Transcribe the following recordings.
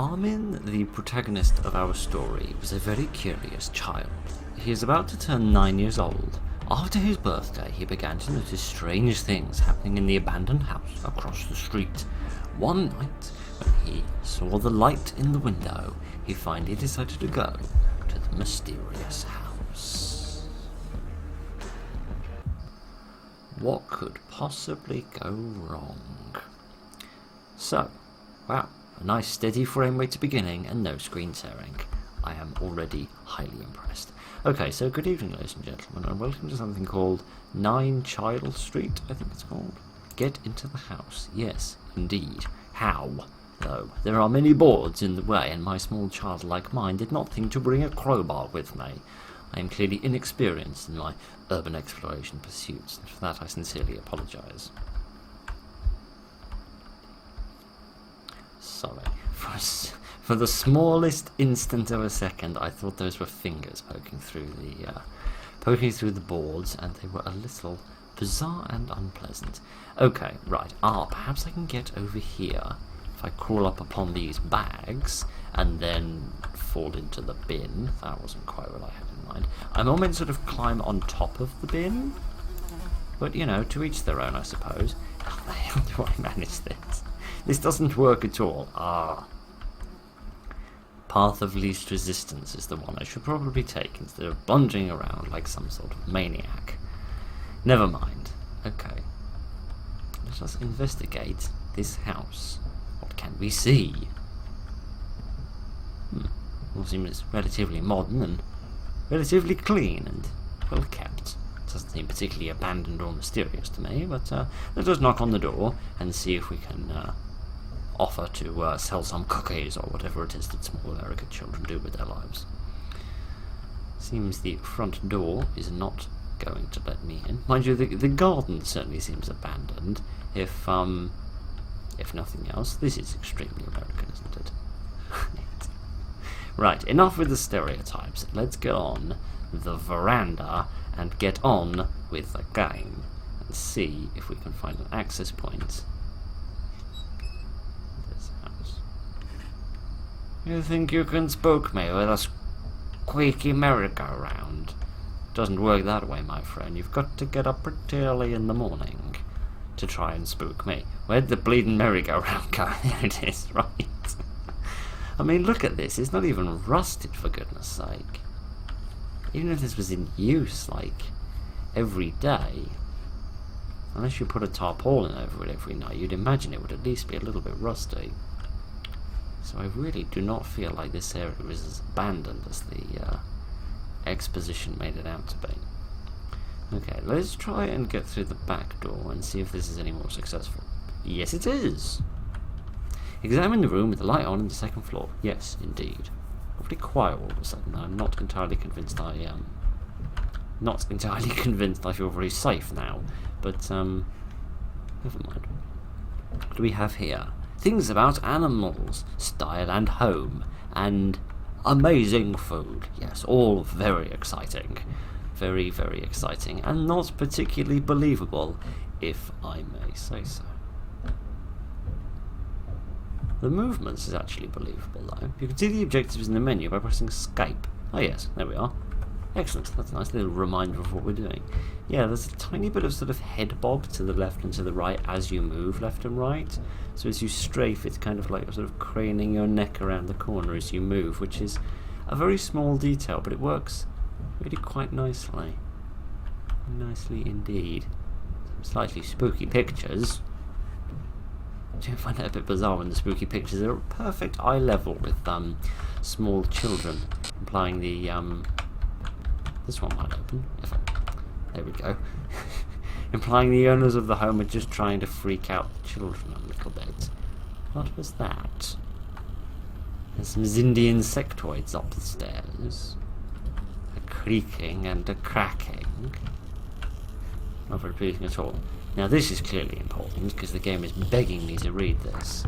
Armin, the protagonist of our story, was a very curious child. He is about to turn 9 years old. After his birthday, he began to notice strange things happening in the abandoned house across the street. One night, when he saw the light in the window, he finally decided to go to the mysterious house. What could possibly go wrong? So, wow, a nice steady frame rate to beginning and no screen tearing. I am already highly impressed. Okay, so good evening, ladies and gentlemen, and welcome to something called 9 Charhills Street, I think it's called. Get into the house. Yes, indeed. How? Though, there are many boards in the way, and my small childlike mind did not think to bring a crowbar with me. I am clearly inexperienced in my urban exploration pursuits, and for that I sincerely apologise. Sorry. For the smallest instant of a second, I thought those were fingers poking through the boards, and they were a little bizarre and unpleasant. Okay, right. Perhaps I can get over here if I crawl up upon these bags and then fall into the bin. That wasn't quite what I had in mind. I'm all meant to sort of climb on top of the bin, but you know, to each their own, I suppose. How the hell do I manage this? This doesn't work at all. Path of least resistance is the one I should probably take instead of plunging around like some sort of maniac. Never mind. Okay. Let us investigate this house. What can we see? All seems relatively modern and relatively clean and well kept. Doesn't seem particularly abandoned or mysterious to me, but let us knock on the door and see if we can offer to sell some cookies or whatever it is that small American children do with their lives. Seems the front door is not going to let me in. Mind you, the garden certainly seems abandoned. If nothing else, this is extremely American, isn't it? Right, enough with the stereotypes. Let's get on the veranda and get on with the game and see if we can find an access point. This house. You think you can spook me with a squeaky merry-go-round? Doesn't work that way, my friend. You've got to get up pretty early in the morning to try and spook me. Where'd the bleeding merry-go-round go? There it is, right. I mean, look at this. It's not even rusted, for goodness sake. Even if this was in use, like, every day, unless you put a tarpaulin over it every night, you'd imagine it would at least be a little bit rusty. So I really do not feel like this area is as abandoned as the exposition made it out to be. Okay, let's try and get through the back door and see if this is any more successful. Yes, it is! Examine the room with the light on the second floor. Yes, indeed. Awfully quiet all of a sudden. I'm not entirely convinced I feel very safe now. But never mind. What do we have here? Things about animals, style and home, and amazing food. Yes, all very exciting. Very, very exciting, and not particularly believable, if I may say so. The movements is actually believable, though. You can see the objectives in the menu by pressing escape. Oh yes, there we are. Excellent, that's a nice little reminder of what we're doing. Yeah, there's a tiny bit of sort of head bob to the left and to the right as you move left and right. So as you strafe, it's kind of like sort of craning your neck around the corner as you move, which is a very small detail, but it works really quite nicely. Nicely indeed. Some slightly spooky pictures. I find it a bit bizarre when the spooky pictures are at perfect eye level with small children, implying the this one might open. There we go. Implying the owners of the home are just trying to freak out the children a little bit. What was that? There's some Zindian insectoids up the stairs. A creaking and a cracking. Not very pleasing at all. Now this is clearly important because the game is begging me to read this.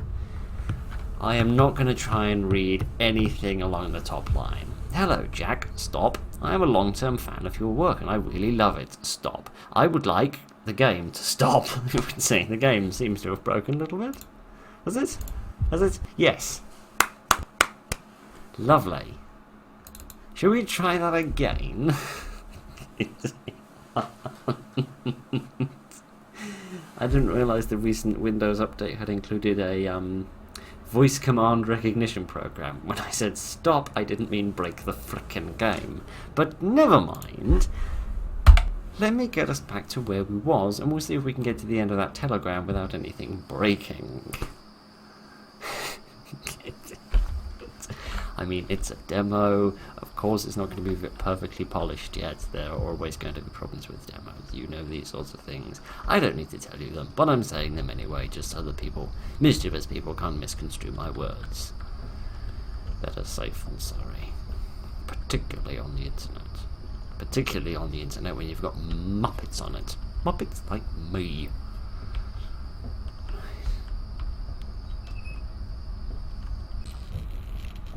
I am not going to try and read anything along the top line. Hello Jack, stop. I am a long-term fan of your work and I really love it. Stop. I would like the game to stop. You can see the game seems to have broken a little bit. Has it? Has it? Yes. Lovely. Shall we try that again? I didn't realise the recent Windows update had included a voice command recognition program. When I said stop, I didn't mean break the frickin' game. But never mind. Let me get us back to where we was, and we'll see if we can get to the end of that telegram without anything breaking. I mean, it's a demo. Of course, it's not going to be perfectly polished yet. There are always going to be problems with demos. You know these sorts of things. I don't need to tell you them, but I'm saying them anyway, just so that people, mischievous people, can't misconstrue my words. Better safe than sorry. Particularly on the internet. Particularly on the internet when you've got Muppets on it. Muppets like me.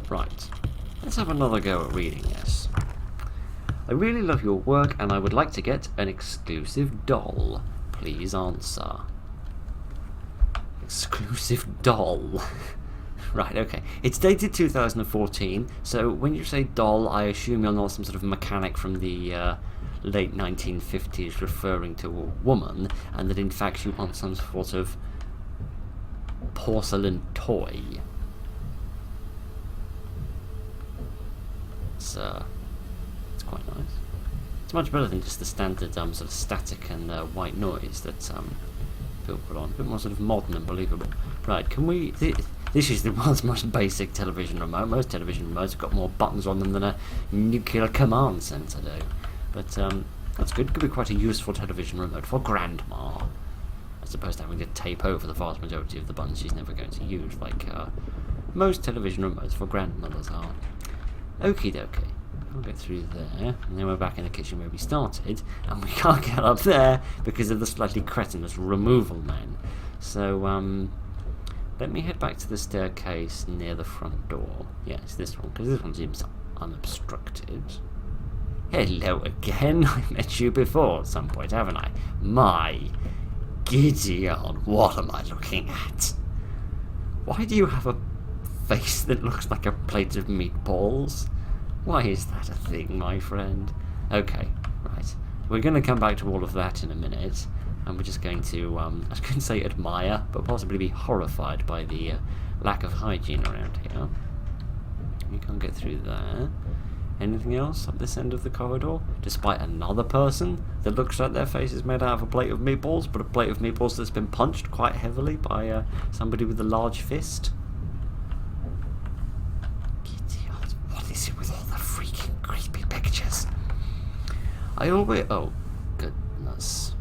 Right, let's have another go at reading this. I really love your work and I would like to get an exclusive doll. Please answer. Exclusive doll. Right, okay. It's dated 2014, so when you say doll, I assume you're not some sort of mechanic from the late 1950s referring to a woman, and that in fact you want some sort of porcelain toy. It's quite nice. It's much better than just the standard sort of static and white noise that people put on. A bit more sort of modern and believable. Right, can we... This is the world's most basic television remote. Most television remotes have got more buttons on them than a nuclear command centre do. But that's good. Could be quite a useful television remote for Grandma, as opposed to having to tape over the vast majority of the buttons she's never going to use, like most television remotes for grandmothers are. Okie dokie. We'll go through there, and then we're back in the kitchen where we started, and we can't get up there because of the slightly cretinous removal men. So, let me head back to the staircase near the front door. Yes, this one, because this one seems unobstructed. Hello again. I met you before at some point, haven't I? My Gideon, what am I looking at? Why do you have a face that looks like a plate of meatballs? Why is that a thing, my friend? Okay, right. We're going to come back to all of that in a minute, and we're just going to, I was going to say admire, but possibly be horrified by the lack of hygiene around here. We can't get through there. Anything else up this end of the corridor? Despite another person that looks like their face is made out of a plate of meatballs, but a plate of meatballs that's been punched quite heavily by somebody with a large fist. What is it with all the freaking creepy pictures? I always... Oh, goodness.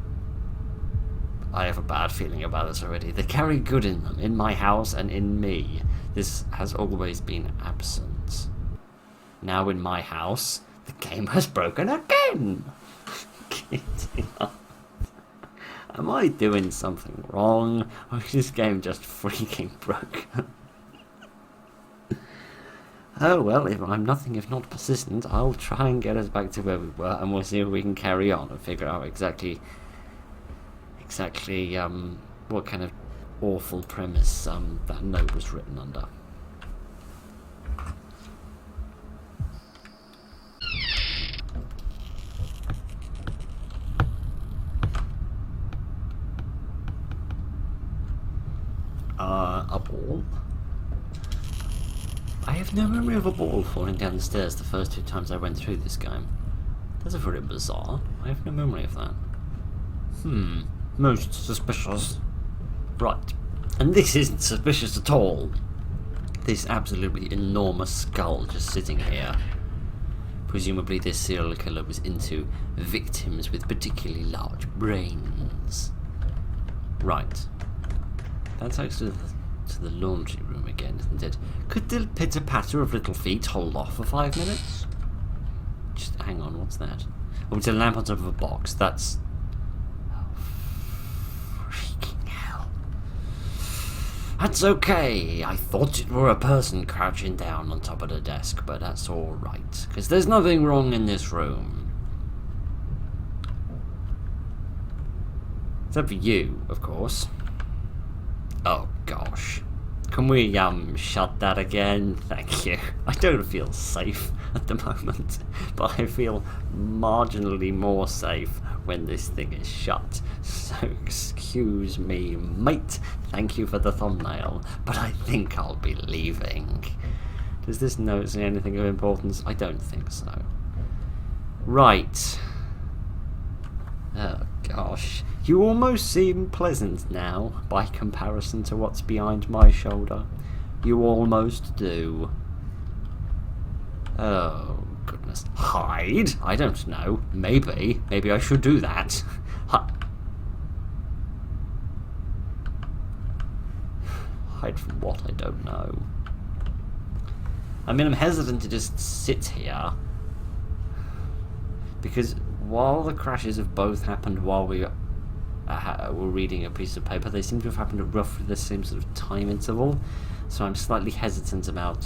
I have a bad feeling about this already. They carry good in them, in my house and in me. This has always been absent. Now in my house, the game has broken again! Am I doing something wrong? Or is this game just freaking broken? Oh well, if I'm nothing if not persistent, I'll try and get us back to where we were, and we'll see if we can carry on and figure out exactly what kind of awful premise that note was written under. A ball? I have no memory of a ball falling down the stairs the first 2 times I went through this game. That's very bizarre. I have no memory of that. Most suspicious. Right. And this isn't suspicious at all. This absolutely enormous skull just sitting here. Presumably this serial killer was into victims with particularly large brains. Right. That takes us to the laundry room again, isn't it? Could the pitter-patter of little feet hold off for 5 minutes? Just hang on, what's that? Oh, it's a lamp on top of a box. That's... Oh, freaking hell. That's okay. I thought it were a person crouching down on top of the desk, but that's alright. Because there's nothing wrong in this room. Except for you, of course. Oh, gosh. Can we shut that again? Thank you. I don't feel safe at the moment, but I feel marginally more safe when this thing is shut. So excuse me, mate. Thank you for the thumbnail, but I think I'll be leaving. Does this note say anything of importance? I don't think so. Right. Oh gosh. You almost seem pleasant now, by comparison to what's behind my shoulder. You almost do. Oh, goodness. Hide? I don't know. Maybe. Maybe I should do that. Hide from what? I don't know. I mean, I'm hesitant to just sit here. Because while the crashes have both happened while we were reading a piece of paper, they seem to have happened at roughly the same sort of time interval. So I'm slightly hesitant about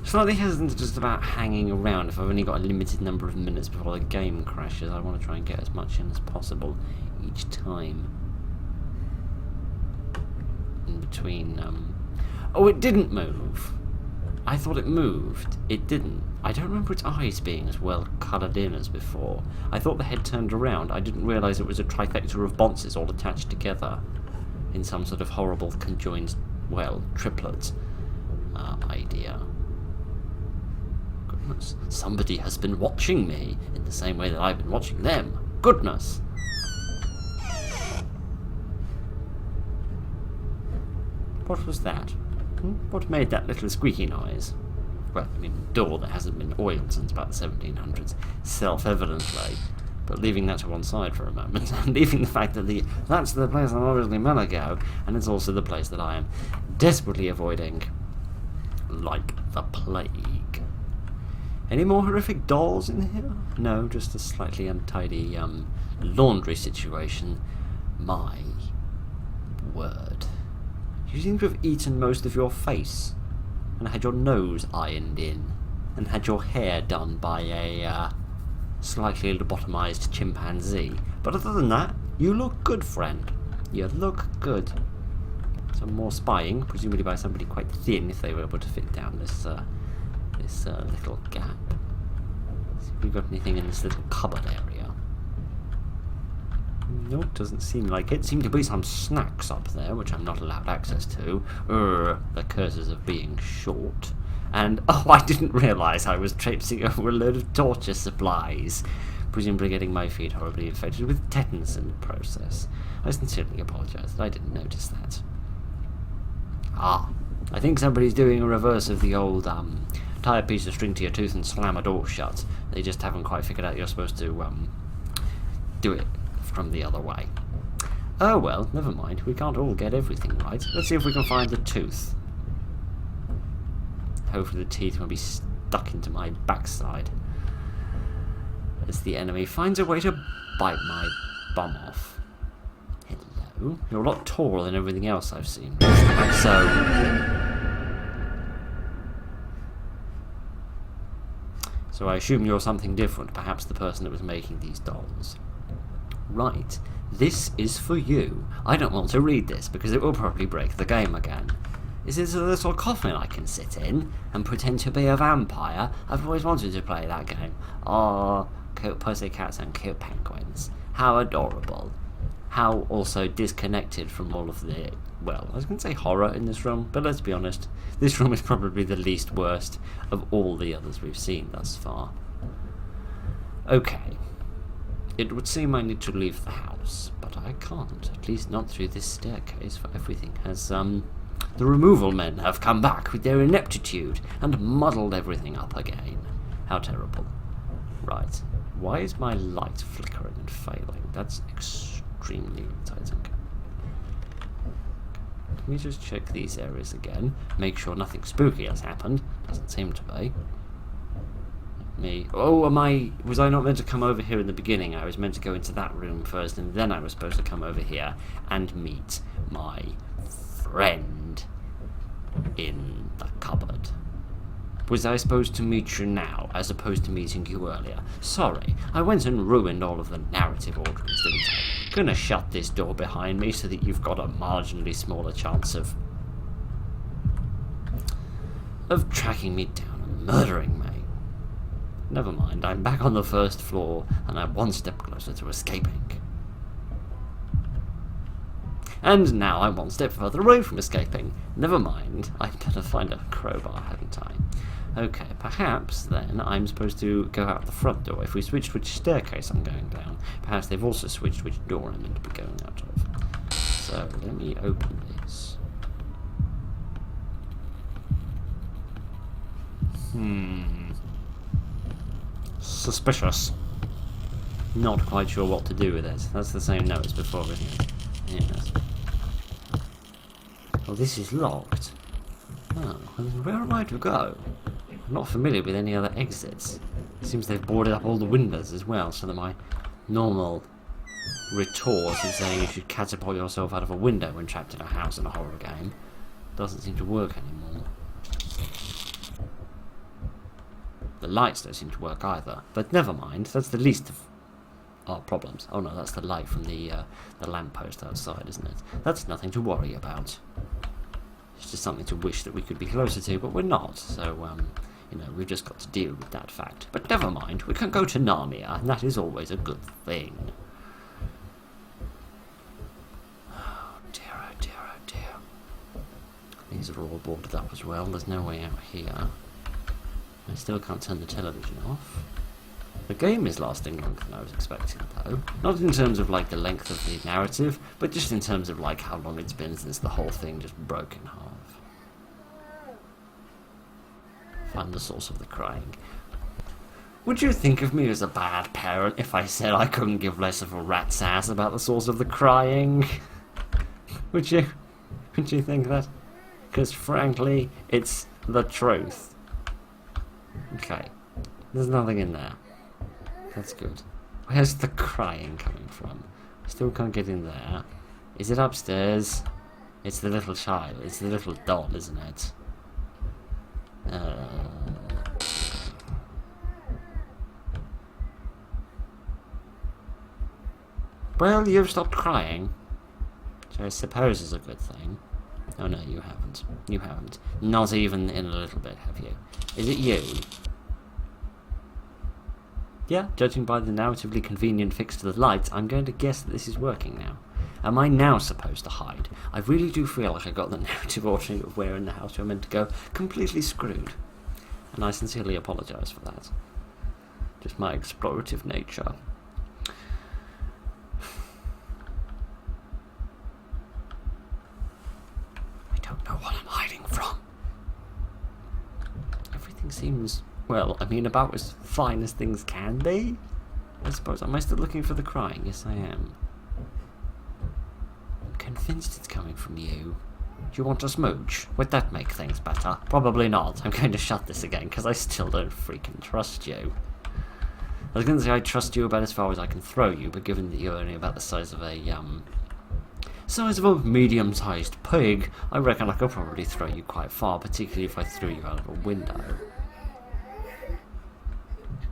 just about hanging around. If I've only got a limited number of minutes before the game crashes, I want to try and get as much in as possible each time. In between, oh, it didn't move. I thought it moved. It didn't. I don't remember its eyes being as well coloured in as before. I thought the head turned around. I didn't realise it was a trifecta of bonces all attached together in some sort of horrible conjoined, well, triplet idea. Goodness. Somebody has been watching me in the same way that I've been watching them. Goodness. What was that? What made that little squeaky noise? Well, I mean, a door that hasn't been oiled since about the 1700s, self-evidently. But leaving that to one side for a moment, and leaving the fact that that's the place I'm obviously meant to go, and it's also the place that I am desperately avoiding, like the plague. Any more horrific dolls in here? No, just a slightly untidy laundry situation. My word. You seem to have eaten most of your face, and had your nose ironed in, and had your hair done by a slightly lobotomized chimpanzee. But other than that, you look good, friend. You look good. Some more spying, presumably by somebody quite thin, if they were able to fit down this little gap. See if we've got anything in this little cupboard area. No, it doesn't seem like it. Seem to be some snacks up there, which I'm not allowed access to. The curses of being short. And, oh, I didn't realise I was traipsing over a load of torture supplies, presumably getting my feet horribly infected with tetanus in the process. I sincerely apologise that I didn't notice that. Ah, I think somebody's doing a reverse of the old, tie a piece of string to your tooth and slam a door shut. They just haven't quite figured out you're supposed to, do it from the other way. Oh well, never mind. We can't all get everything right. Let's see if we can find the tooth. Hopefully the teeth won't be stuck into my backside as the enemy finds a way to bite my bum off. Hello? You're a lot taller than everything else I've seen. Like so I assume you're something different, perhaps the person that was making these dolls. Right, this is for you. I don't want to read this because it will probably break the game again. Is this a little coffin I can sit in and pretend to be a vampire? I've always wanted to play that game. Oh, cute pussycats and cute penguins. How adorable. How also disconnected from all of the, well, I was going to say horror in this room, but let's be honest, this room is probably the least worst of all the others we've seen thus far. Okay. It would seem I need to leave the house, but I can't, at least not through this staircase, for everything has, the removal men have come back with their ineptitude and muddled everything up again. How terrible. Right. Why is my light flickering and failing? That's extremely irritating. Let me just check these areas again, make sure nothing spooky has happened. Doesn't seem to be. Oh, was I not meant to come over here in the beginning? I was meant to go into that room first, and then I was supposed to come over here and meet my friend in the cupboard. Was I supposed to meet you now, as opposed to meeting you earlier? Sorry, I went and ruined all of the narrative orderings, didn't I? Gonna shut this door behind me so that you've got a marginally smaller chance of tracking me down and murdering me. Never mind, I'm back on the first floor and I'm one step closer to escaping. And now I'm one step further away from escaping. Never mind, I'd better find a crowbar, hadn't I? Okay, perhaps then I'm supposed to go out the front door. If we switched which staircase I'm going down, perhaps they've also switched which door I'm meant to be going out of. So, let me open this. Suspicious. Not quite sure what to do with it. That's the same note as before, isn't it? Yes. Well, this is locked. Oh, where am I to go? I'm not familiar with any other exits. It seems they've boarded up all the windows as well, so that my normal retort in saying you should catapult yourself out of a window when trapped in a house in a horror game doesn't seem to work anymore. The lights don't seem to work either, but never mind, that's the least of our problems. Oh no, that's the light from the lamppost outside, isn't it? That's nothing to worry about. It's just something to wish that we could be closer to, but we're not, so, you know, we've just got to deal with that fact. But never mind, we can go to Narnia, and that is always a good thing. Oh dear, oh dear, oh dear. These are all boarded up as well, there's no way out here. I still can't turn the television off. The game is lasting longer than I was expecting, though. Not in terms of, like, the length of the narrative, but just in terms of, like, how long it's been since the whole thing just broke in half. Find the source of the crying. Would you think of me as a bad parent if I said I couldn't give less of a rat's ass about the source of the crying? Would you? Would you think that? Because, frankly, it's the truth. Okay. There's nothing in there. That's good. Where's the crying coming from? Still can't get in there. Is it upstairs? It's the little child. It's the little doll, isn't it? Well, you've stopped crying. Which I suppose is a good thing. Oh no, you haven't. You haven't. Not even in a little bit, have you? Is it you? Yeah, judging by the narratively convenient fix to the lights, I'm going to guess that this is working now. Am I now supposed to hide? I really do feel like I got the narrative ordering of where in the house you're meant to go completely screwed. And I sincerely apologise for that. Just my explorative nature. I don't know what I'm hiding from. Everything seems... well, I mean, about as fine as things can be, I suppose. Am I still looking for the crying? Yes, I am. I'm convinced it's coming from you. Do you want to smooch? Would that make things better? Probably not. I'm going to shut this again, because I still don't freaking trust you. I was going to say I trust you about as far as I can throw you, but given that you're only about the size of a medium-sized pig, I reckon I could probably throw you quite far, particularly if I threw you out of a window.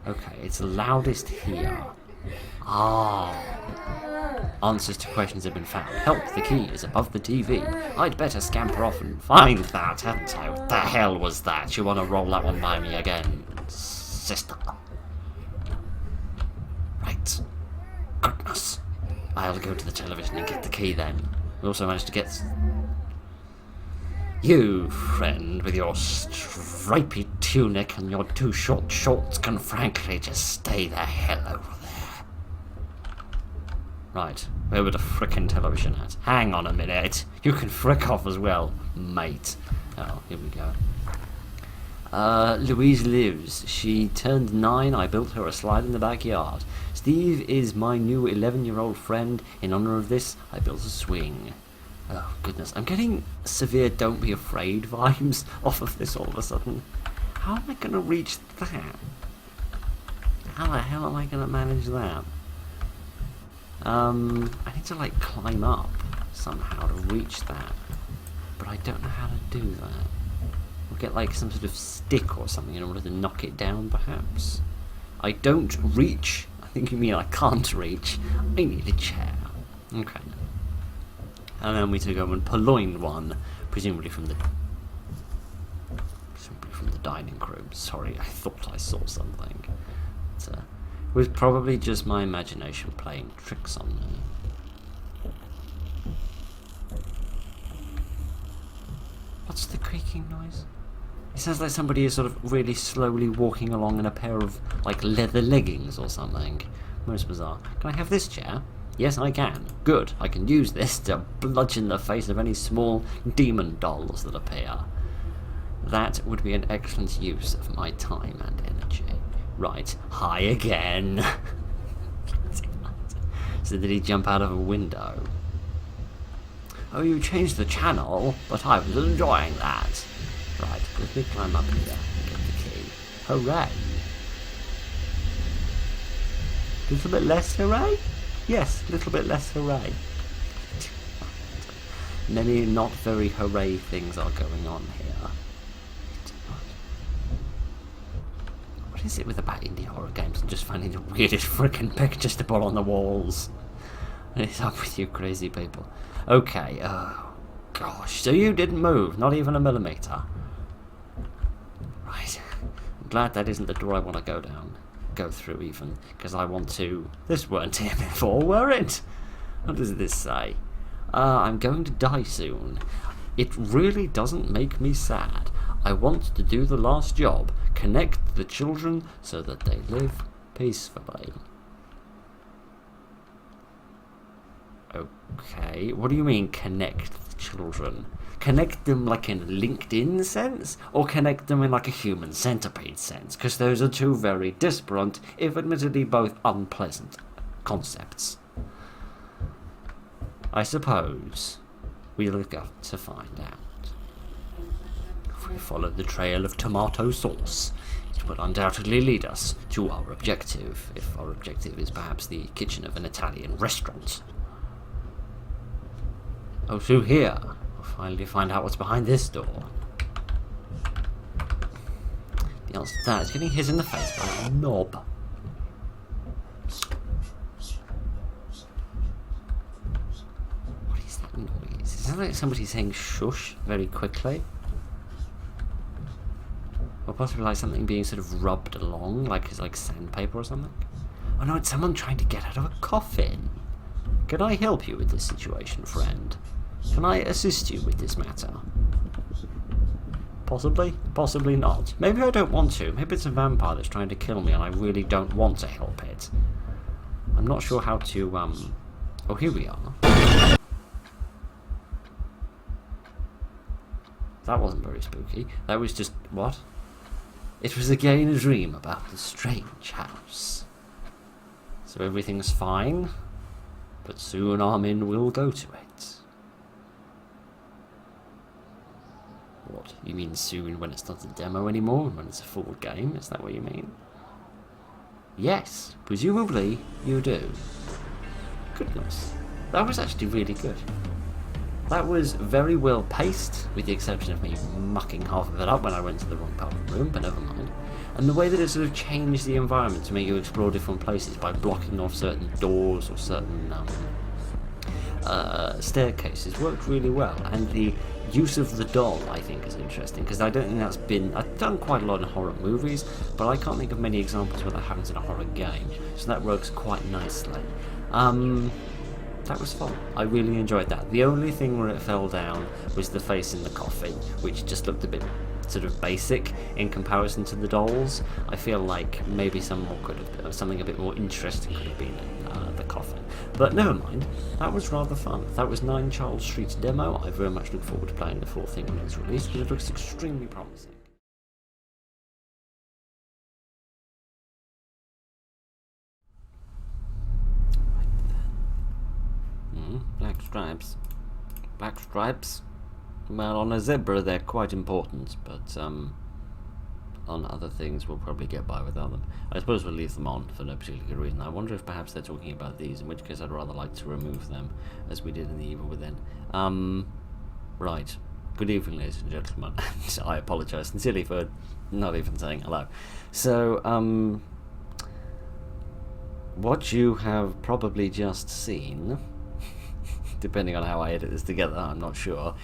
Okay, it's loudest here. Ah. Answers to questions have been found. Help, the key is above the TV. I'd better scamper off and find that, hadn't I? What the hell was that? You want to roll that one by me again, sister? Right. Goodness. I'll go to the television and get the key then. We also managed to get... You, friend, with your stripy tunic and your two short shorts can frankly just stay the hell over there. Right, where were the frickin' television at? Hang on a minute. You can frick off as well, mate. Oh, here we go. Louise lives. She turned 9. I built her a slide in the backyard. Steve is my new 11-year-old friend. In honor of this, I built a swing. Oh, goodness. I'm getting severe Don't Be Afraid vibes off of this all of a sudden. How am I going to reach that? How the hell am I going to manage that? I need to, like, climb up somehow to reach that. But I don't know how to do that. I'll get, like, some sort of stick or something in order to knock it down, perhaps. I don't reach. I think you mean I can't reach. I need a chair. Okay. And then we to go and purloin one, presumably from the dining room. Sorry, I thought I saw something. It was probably just my imagination playing tricks on me. What's the creaking noise? It sounds like somebody is sort of really slowly walking along in a pair of, like, leather leggings or something. Most bizarre. Can I have this chair? Yes, I can. Good. I can use this to bludgeon the face of any small demon dolls that appear. That would be an excellent use of my time and energy. Right. Hi again. So did he jump out of a window? Oh, you changed the channel, but I was enjoying that. Right, let me climb up here and get the key. Hooray! A little bit less hooray? Yes, a little bit less hooray. Many not very hooray things are going on here. What is it with about indie horror games and just finding the weirdest frickin' pictures to put on the walls? What is up with you crazy people? Okay, oh gosh, so you didn't move, not even a millimetre. Right, I'm glad that isn't the door I want to go through even, because I want to... This weren't here before, were it? What does this say? I'm going to die soon. It really doesn't make me sad. I want to do the last job, connect the children so that they live peacefully. Okay, what do you mean connect the children? Connect them like in a LinkedIn sense, or connect them in like a human centipede sense? Because those are two very disparate, if admittedly both unpleasant, concepts. I suppose we'll got to find out. If we follow the trail of tomato sauce, it will undoubtedly lead us to our objective, if our objective is perhaps the kitchen of an Italian restaurant. Oh, through here. We'll finally find out what's behind this door. The answer to that is getting hit in the face by a knob. What is that noise? It sounds like somebody saying shush very quickly. Or possibly like something being sort of rubbed along, like it's like sandpaper or something. Oh no, it's someone trying to get out of a coffin. Can I help you with this situation, friend? Can I assist you with this matter? Possibly, possibly not. Maybe I don't want to. Maybe it's a vampire that's trying to kill me and I really don't want to help it. I'm not sure how to, Oh, here we are. That wasn't very spooky. That was just... what? It was again a dream about the strange house. So everything's fine, but soon Armin will go to it. What? You mean soon when it's not a demo anymore, when it's a full game? Is that what you mean? Yes, presumably you do. Goodness, that was actually really good. That was very well paced, with the exception of me mucking half of it up when I went to the wrong part of the room, but never mind. And the way that it sort of changed the environment to make you explore different places by blocking off certain doors or certain staircases worked really well. And the use of the doll, I think, is interesting, because I don't think that's been... I've done quite a lot in horror movies, but I can't think of many examples where that happens in a horror game, so that works quite nicely. That was fun. I really enjoyed that. The only thing where it fell down was the face in the coffin, which just looked a bit sort of basic in comparison to the dolls. I feel like maybe something a bit more interesting could have been in the coffin. But never mind, that was rather fun. That was 9 Charles Street's demo. I very much look forward to playing the full thing when it's released, because it looks extremely promising. Black stripes. Black stripes? Well, on a zebra they're quite important, but on other things we'll probably get by without them. I suppose we'll leave them on for no particular good reason. I wonder if perhaps they're talking about these, in which case I'd rather like to remove them, as we did in The Evil Within. Right. Good evening, ladies and gentlemen. I apologise sincerely for not even saying hello. So, what you have probably just seen depending on how I edit this together, I'm not sure.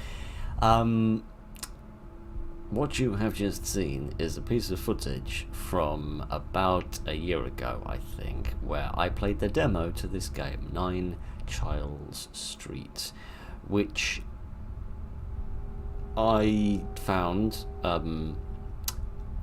What you have just seen is a piece of footage from about a year ago, I think, where I played the demo to this game, 9 Charhills Street, which I found on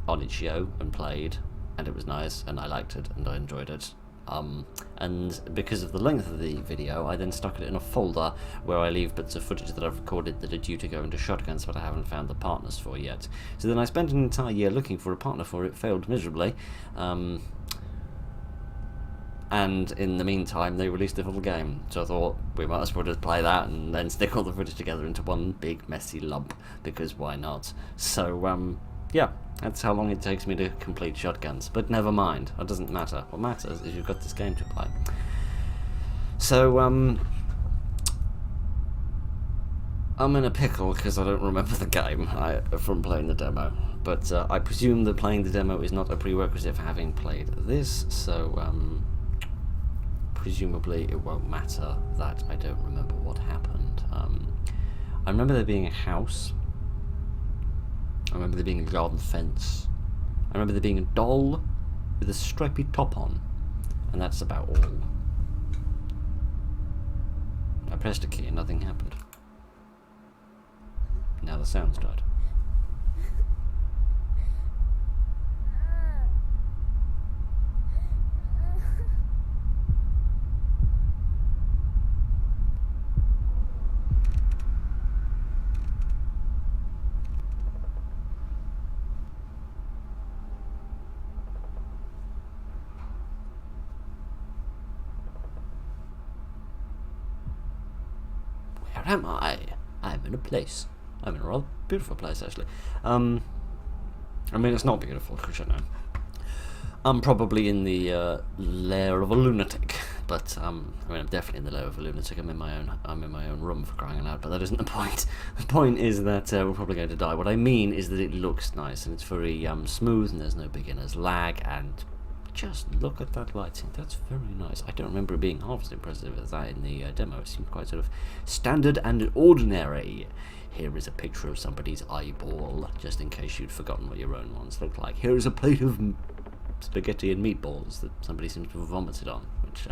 itch.io and played, and it was nice, and I liked it, and I enjoyed it. And because of the length of the video, I then stuck it in a folder where I leave bits of footage that I've recorded that are due to go into shotguns, but I haven't found the partners for yet. So then I spent an entire year looking for a partner for it, failed miserably, and in the meantime they released the full game, so I thought we might as well just play that and then stick all the footage together into one big messy lump, because why not? So yeah, that's how long it takes me to complete shotguns, but never mind, it doesn't matter. What matters is you've got this game to play. So I'm in a pickle because I don't remember the game from playing the demo, but I presume that playing the demo is not a prerequisite for having played this, so presumably it won't matter that I don't remember what happened. I remember there being a house. I remember there being a garden fence. I remember there being a doll with a stripy top on. And that's about all. I pressed a key and nothing happened. Now the sound's died. Where am I? I'm in a place. I'm in a rather beautiful place, actually. I mean, it's not beautiful, because I know. I'm probably in the lair of a lunatic, but I mean, I'm definitely in the lair of a lunatic. I'm in my own room, for crying out loud. But that isn't the point. The point is that we're probably going to die. What I mean is that it looks nice and it's very smooth, and there's no beginner's lag. And just look at that lighting. That's very nice. I don't remember it being half as impressive as that in the demo. It seemed quite sort of standard and ordinary. Here is a picture of somebody's eyeball, just in case you'd forgotten what your own ones looked like. Here is a plate of spaghetti and meatballs that somebody seems to have vomited on, which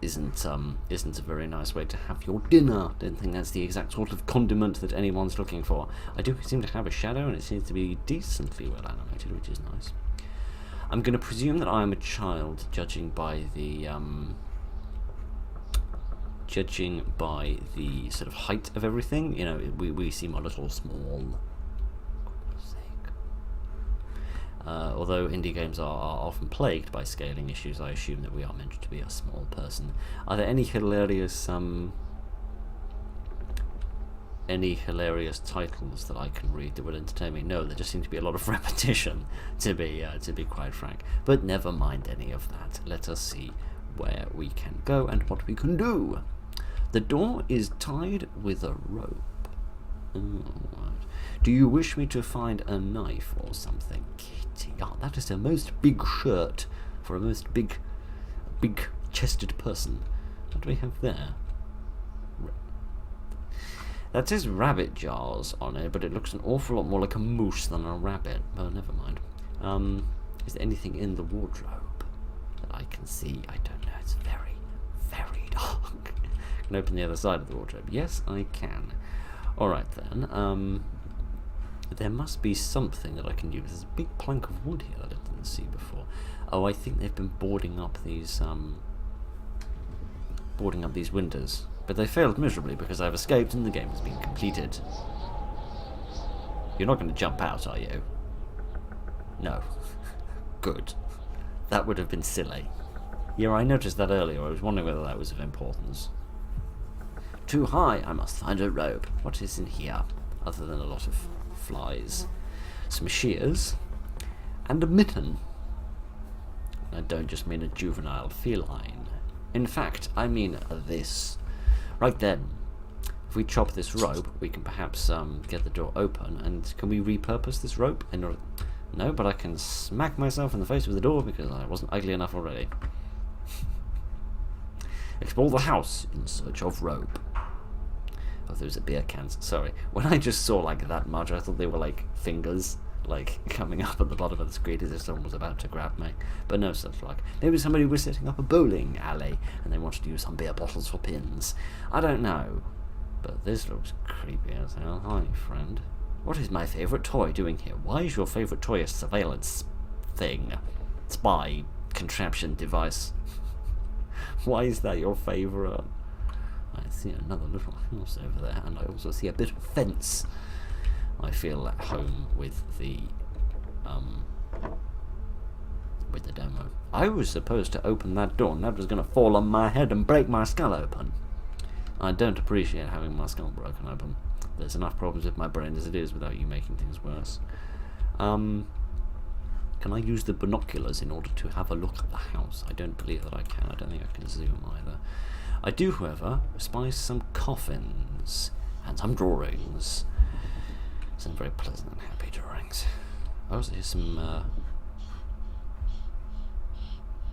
isn't a very nice way to have your dinner. Don't think that's the exact sort of condiment that anyone's looking for. I do seem to have a shadow, and it seems to be decently well animated, which is nice. I'm going to presume that I am a child, judging by the sort of height of everything. You know, we seem a little small. Although indie games are often plagued by scaling issues, I assume that we are meant to be a small person. Are there any hilarious titles that I can read that would entertain me? No, there just seems to be a lot of repetition, to be quite frank. But never mind any of that. Let us see where we can go and what we can do. The door is tied with a rope. Right. Do you wish me to find a knife or something? Kitty, oh, that is a most big shirt for a most big-chested person. What do we have there? That says rabbit jars on it, but it looks an awful lot more like a moose than a rabbit. Oh, never mind. Is there anything in the wardrobe that I can see? I don't know. It's very, very dark. I can open the other side of the wardrobe. Yes, I can. Alright then. There must be something that I can use. There's a big plank of wood here that I didn't see before. Oh, I think they've been boarding up these windows. But they failed miserably because I've escaped and the game has been completed. You're not going to jump out, are you? No. Good. That would have been silly. Yeah, I noticed that earlier. I was wondering whether that was of importance. Too high. I must find a rope. What is in here? Other than a lot of flies. Some shears. And a mitten. I don't just mean a juvenile feline. In fact, I mean this. Right then, if we chop this rope, we can perhaps get the door open. And can we repurpose this rope? No, but I can smack myself in the face with the door because I wasn't ugly enough already. Explore the house in search of rope. Oh, those are beer cans. Sorry. When I just saw like that much, I thought they were like fingers, like coming up at the bottom of the screen as if someone was about to grab me. But no such luck. Maybe somebody was setting up a bowling alley and they wanted to use some beer bottles for pins. I don't know. But this looks creepy as hell. Hi, friend. What is my favourite toy doing here? Why is your favourite toy a surveillance thing? Spy contraption device? Why is that your favourite? I see another little house over there, and I also see a bit of fence. I feel at home with the demo. I was supposed to open that door, and that was going to fall on my head and break my skull open. I don't appreciate having my skull broken open. There's enough problems with my brain as it is without you making things worse. Can I use the binoculars in order to have a look at the house? I don't believe that I can. I don't think I can zoom either. I do, however, spy some coffins and some drawings. Some very pleasant and happy drawings. I also hear some...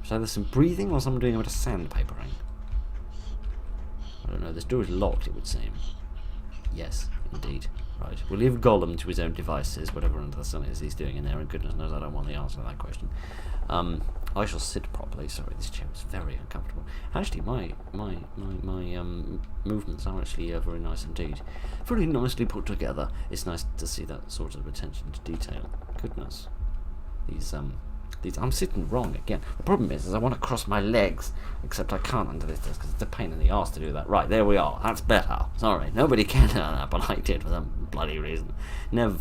Is either some breathing or someone doing a bit of sandpapering? I don't know. This door is locked, it would seem. Yes, indeed. Right. We'll leave Gollum to his own devices, whatever under the sun is he's doing in there, and goodness knows I don't want the answer to that question. I shall sit properly. Sorry, this chair was very uncomfortable. Actually, my movements are actually very nice indeed. Very nicely put together. It's nice to see that sort of attention to detail. Goodness. These I'm sitting wrong again. The problem is I want to cross my legs, except I can't under this desk because it's a pain in the arse to do that. Right, there we are. That's better. Sorry, nobody can do that, but I did for some bloody reason. Never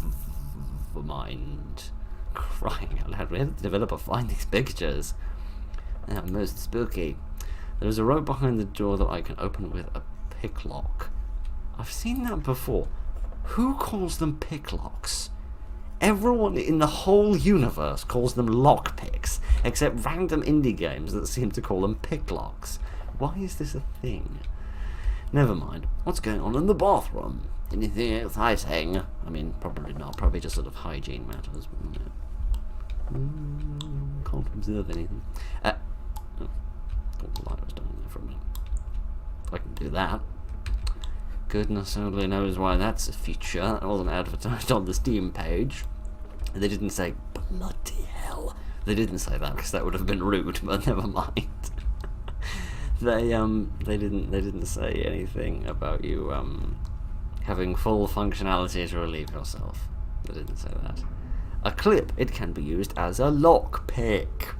mind. Crying out loud. We had the developer find these pictures. They are most spooky. There's a rope behind the door that I can open with a picklock. I've seen that before. Who calls them picklocks? Everyone in the whole universe calls them lockpicks, except random indie games that seem to call them picklocks. Why is this a thing? Never mind. What's going on in the bathroom? Anything exciting? I mean, probably not. Probably just sort of hygiene matters. Can't observe anything. Thought the light was down there for a minute. I can do that. Goodness only knows why that's a feature. That wasn't advertised on the Steam page. They didn't say, bloody hell. They didn't say that because that would have been rude, but never mind. They didn't say anything about you having full functionality to relieve yourself. They didn't say that. A clip, it can be used as a lockpick.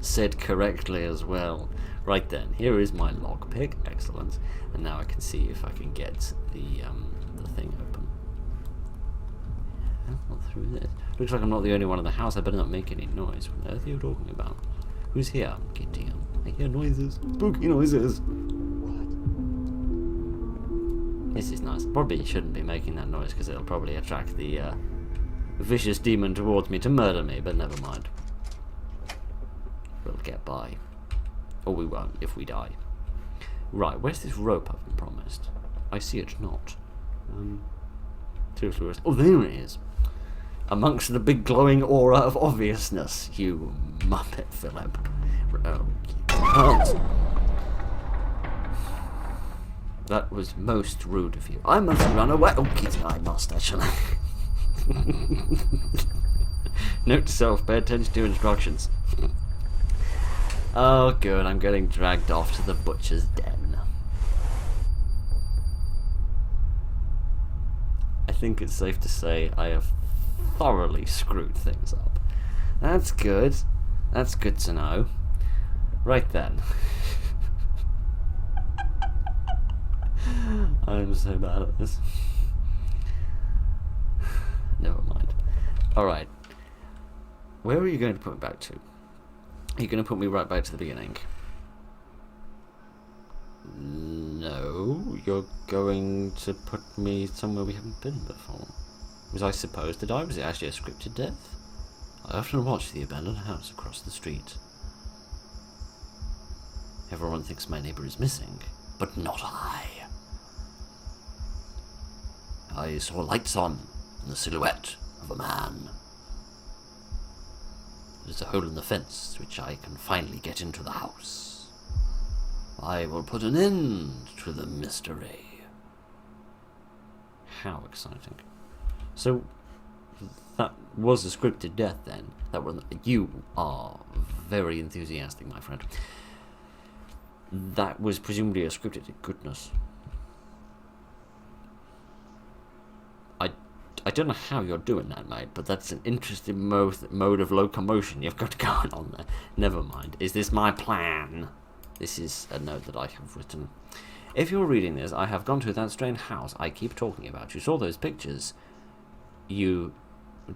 Said correctly as well. Right then, here is my lockpick. Excellent. And now I can see if I can get the thing open. Yeah, not through this. Looks like I'm not the only one in the house. I better not make any noise. What on earth are you talking about? Who's here? Kitty. I hear noises. Spooky noises. What? This is nice. Probably shouldn't be making that noise because it'll probably attract the vicious demon towards me to murder me, but never mind. We'll get by. Or we won't if we die. Right, where's this rope I've been promised? I see it not. Seriously, oh, there it is. Amongst the big glowing aura of obviousness, you muppet, Philip. That was most rude of you. I must run away. Oh, Kitty, I must, actually. Note to self, pay attention to instructions. Oh, good, I'm getting dragged off to the butcher's den. I think it's safe to say I have thoroughly screwed things up. That's good. That's good to know. Right then. I'm so bad at this. Never mind. Alright. Where are you going to put me back to? Are you going to put me right back to the beginning? No, you're going to put me somewhere we haven't been before. Was I supposed to die? Was it actually a scripted death? I often watch the abandoned house across the street. Everyone thinks my neighbour is missing, but not I. I saw lights on and the silhouette of a man. There's a hole in the fence through which I can finally get into the house. I will put an end to the mystery. How exciting. So, that was a scripted death then. You are very enthusiastic, my friend. That was presumably a scripted goodness. I don't know how you're doing that, mate, but that's an interesting mode of locomotion you've got going on there. Never mind. Is this my plan? This is a note that I have written. If you're reading this, I have gone to that strange house I keep talking about. You saw those pictures you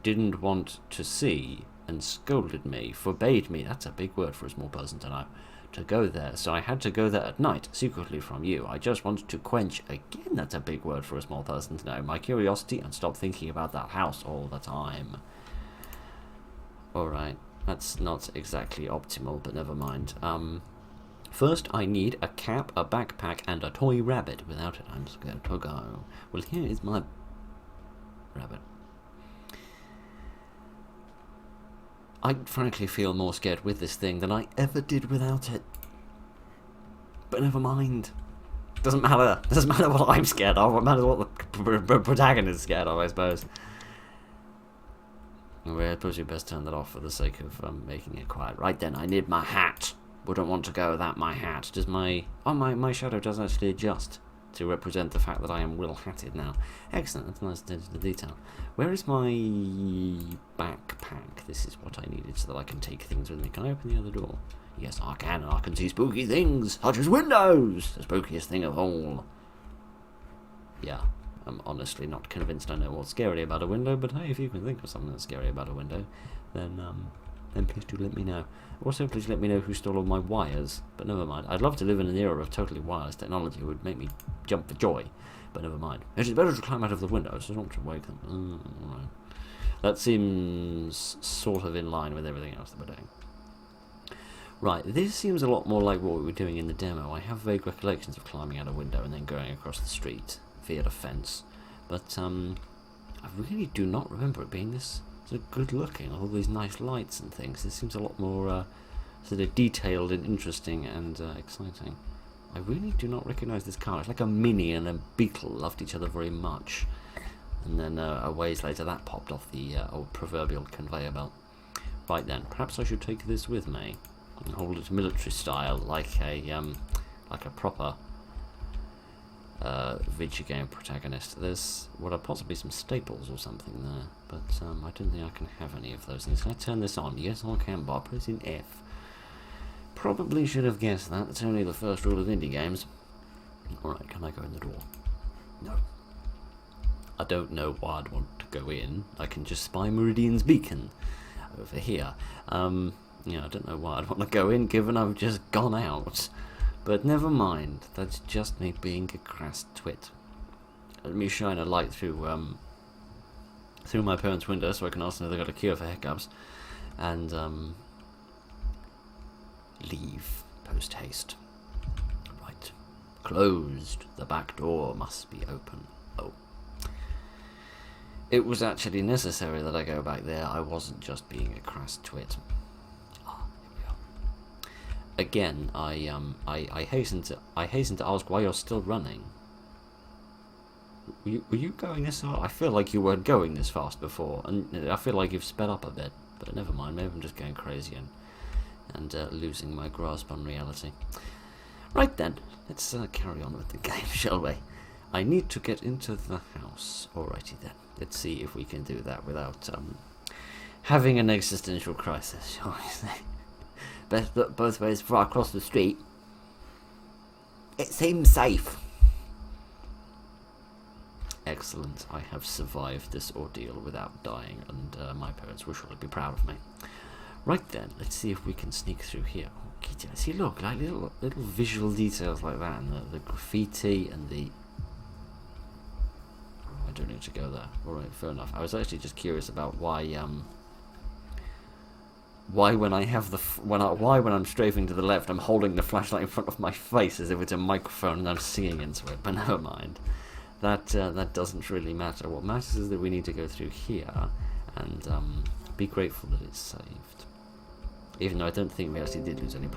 didn't want to see and scolded me, forbade me, that's a big word for a small person to know, to go there. So I had to go there at night, secretly from you. I just wanted to quench, again that's a big word for a small person to know, my curiosity and stop thinking about that house all the time. Alright, that's not exactly optimal, but never mind. First I need a cap, a backpack, and a toy rabbit. Without it I'm scared to go. Well, here is my rabbit. I frankly feel more scared with this thing than I ever did without it. But never mind. Doesn't matter. Doesn't matter what I'm scared of. It matters what the protagonist is scared of, I suppose. Well, I suppose we best turn that off for the sake of making it quiet. Right then, I need my hat. Wouldn't want to go without my hat. Does my... Oh, my shadow does actually adjust to represent the fact that I am will-hatted now. Excellent, that's nice attention to detail. Where is my backpack? This is what I needed so that I can take things with me. Can I open the other door? Yes, I can, and I can see spooky things, such as windows! The spookiest thing of all. Yeah, I'm honestly not convinced I know what's scary about a window, but hey, if you can think of something that's scary about a window, then please do let me know. Also, please let me know who stole all my wires, but never mind. I'd love to live in an era of totally wireless technology. It would make me jump for joy, but never mind. It is better to climb out of the window, so not to wake them. Right. That seems sort of in line with everything else that we're doing. Right, this seems a lot more like what we were doing in the demo. I have vague recollections of climbing out a window and then going across the street via the fence, but I really do not remember it being this good looking, all these nice lights and things. This seems a lot more sort of detailed and interesting and exciting. I really do not recognise this car. It's like a Mini and a Beetle loved each other very much, and then a ways later that popped off the old proverbial conveyor belt. Right then, perhaps I should take this with me and hold it military style, like a proper video game protagonist. There's what are possibly some staples or something there, but I don't think I can have any of those things. Can I turn this on? Yes, I can by pressing F. Probably should have guessed that. That's only the first rule of indie games. Alright, can I go in the door? No. I don't know why I'd want to go in. I can just spy Meridian's beacon over here. Yeah, I don't know why I'd want to go in, given I've just gone out. But never mind, that's just me being a crass twit. Let me shine a light through my parents' window so I can ask them if they've got a cure for hiccups, and leave post haste. Right, closed. The back door must be open. Oh, it was actually necessary that I go back there. I wasn't just being a crass twit. Again, I hasten to ask why you're still running. Were you going this fast? I feel like you weren't going this fast before, and I feel like you've sped up a bit. But never mind. Maybe I'm just going crazy and losing my grasp on reality. Right then, let's carry on with the game, shall we? I need to get into the house. Alrighty then. Let's see if we can do that without having an existential crisis, shall we say? Best look both ways before I cross the street. It seems safe. Excellent. I have survived this ordeal without dying, and my parents will surely be proud of me. Right then, let's see if we can sneak through here. Okay, see, look, like little visual details like that, and the graffiti and the... I don't need to go there. Alright, fair enough. I was actually just curious about why when I have when I'm strafing to the left, I'm holding the flashlight in front of my face as if it's a microphone and I'm singing into it. But never mind. That doesn't really matter. What matters is that we need to go through here and be grateful that it's saved. Even though I don't think we actually did lose any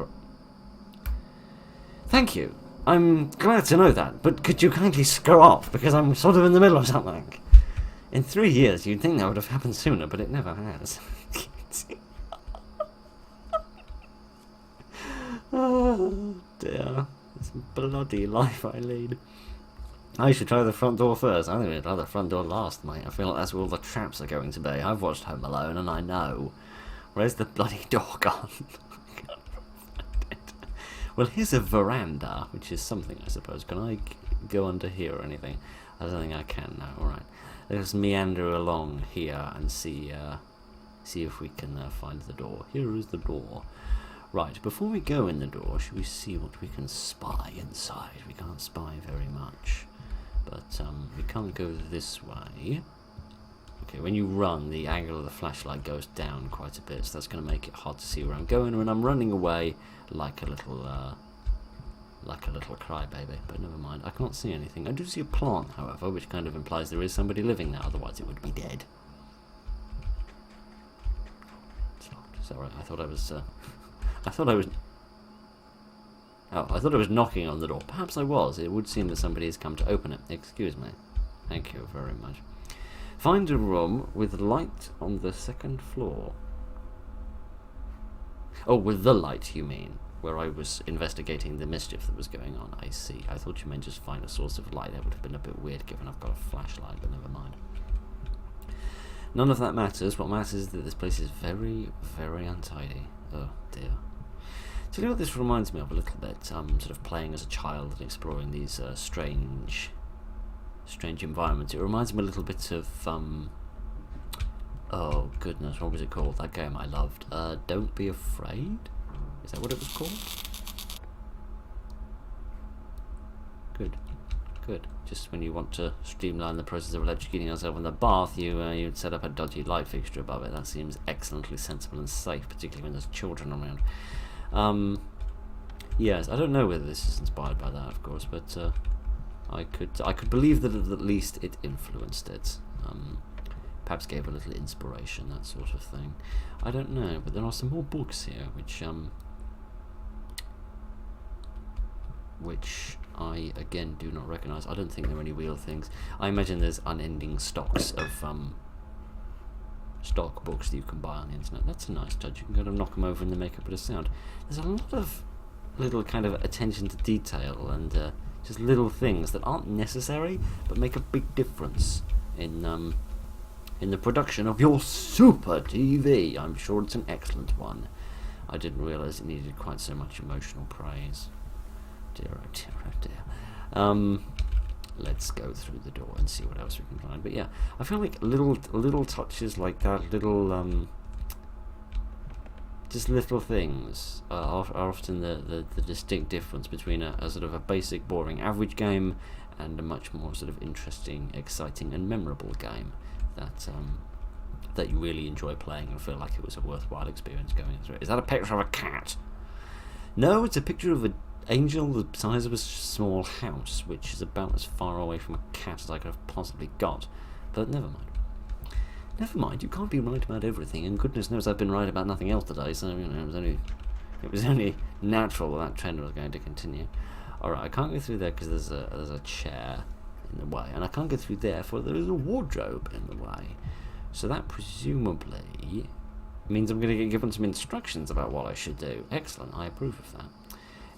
Thank you. I'm glad to know that, but could you kindly screw off, because I'm sort of in the middle of something. In 3 years, you'd think that would have happened sooner, but it never has. Oh, dear. This bloody life I lead. I should try the front door first. I think we'd try the front door last, mate. I feel like that's where all the traps are going to be. I've watched Home Alone, and I know. Where's the bloody door gone? Well, here's a veranda, which is something, I suppose. Can I go under here or anything? I don't think I can now. Alright. Let's meander along here and see if we can find the door. Here is the door. Right, before we go in the door, should we see what we can spy inside? We can't spy very much. But we can't go this way. Okay, when you run, the angle of the flashlight goes down quite a bit, so that's going to make it hard to see where I'm going when I'm running away like a little crybaby. But never mind, I can't see anything. I do see a plant, however, which kind of implies there is somebody living there. Otherwise, it would be dead. Sorry, I thought I was. I thought I was. Oh, I thought I was knocking on the door. Perhaps I was. It would seem that somebody has come to open it. Excuse me. Thank you very much. Find a room with light on the 2nd floor. Oh, with the light, you mean? Where I was investigating the mischief that was going on. I see. I thought you meant just find a source of light. That would have been a bit weird given I've got a flashlight, but never mind. None of that matters. What matters is that this place is very, very untidy. Oh, dear. So you know what this reminds me of a little bit? Sort of playing as a child and exploring these strange environments. It reminds me a little bit of oh goodness, what was it called? That game I loved. Don't Be Afraid? Is that what it was called? Good. Just when you want to streamline the process of electrocuting yourself in the bath, you'd set up a dodgy light fixture above it. That seems excellently sensible and safe, particularly when there's children around. Yes, I don't know whether this is inspired by that, of course, but I could believe that at least it influenced it. Perhaps gave a little inspiration, that sort of thing. I don't know, but there are some more books here, which I again do not recognise. I don't think there are any real things. I imagine there's unending stocks of stock books that you can buy on the internet. That's a nice touch. You can kind of knock them over and they make a bit of sound. There's a lot of little kind of attention to detail and just little things that aren't necessary but make a big difference in the production of your super TV. I'm sure it's an excellent one. I didn't realise it needed quite so much emotional praise. Dear, oh dear, oh dear. Let's go through the door and see what else we can find. But yeah, I feel like little touches like that, just little things are often the distinct difference between a sort of a basic, boring, average game and a much more sort of interesting, exciting, and memorable game that you really enjoy playing and feel like it was a worthwhile experience going through it. Is that a picture of a cat? No, it's a picture of an angel the size of a small house, which is about as far away from a cat as I could have possibly got. But never mind. Never mind, you can't be right about everything, and goodness knows I've been right about nothing else today, so it was only natural that trend was going to continue. Alright, I can't go through there because there's a chair in the way, and I can't go through there for there is a wardrobe in the way. So that presumably means I'm going to get given some instructions about what I should do. Excellent, I approve of that.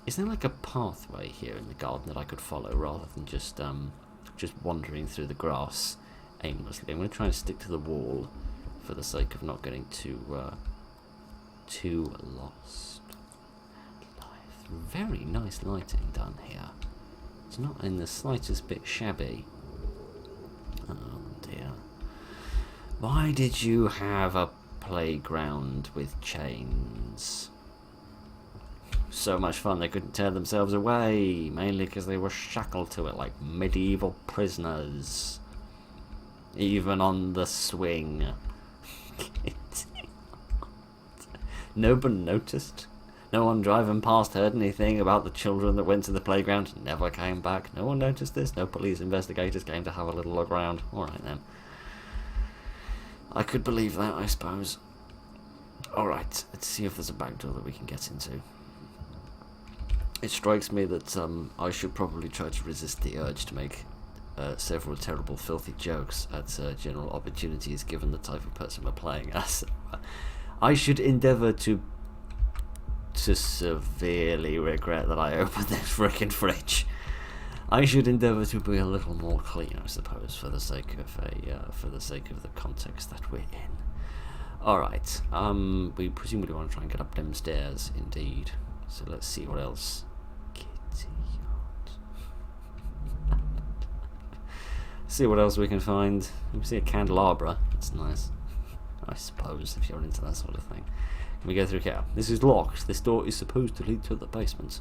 Is there like a pathway here in the garden that I could follow rather than just wandering through the grass aimlessly? I'm going to try and stick to the wall for the sake of not getting too lost. Very nice lighting done here. It's not in the slightest bit shabby. Oh dear. Why did you have a playground with chains? So much fun they couldn't tear themselves away, mainly because they were shackled to it like medieval prisoners. Even on the swing. No one noticed. No one driving past heard anything about the children that went to the playground and never came back. No one noticed this. No police investigators came to have a little look around. Alright then. I could believe that, I suppose. Alright, let's see if there's a back door that we can get into. It strikes me that I should probably try to resist the urge to make several terrible, filthy jokes at general opportunities, given the type of person we're playing as. I should endeavour to severely regret that I opened this frickin' fridge. I should endeavour to be a little more clean, I suppose, for the sake of the context that we're in. All right. We presumably want to try and get up them stairs, indeed. So let's see what else. See what else we can find. We see a candelabra. That's nice, I suppose, if you're into that sort of thing. Can we go through here? This is locked. This door is supposed to lead to the basement.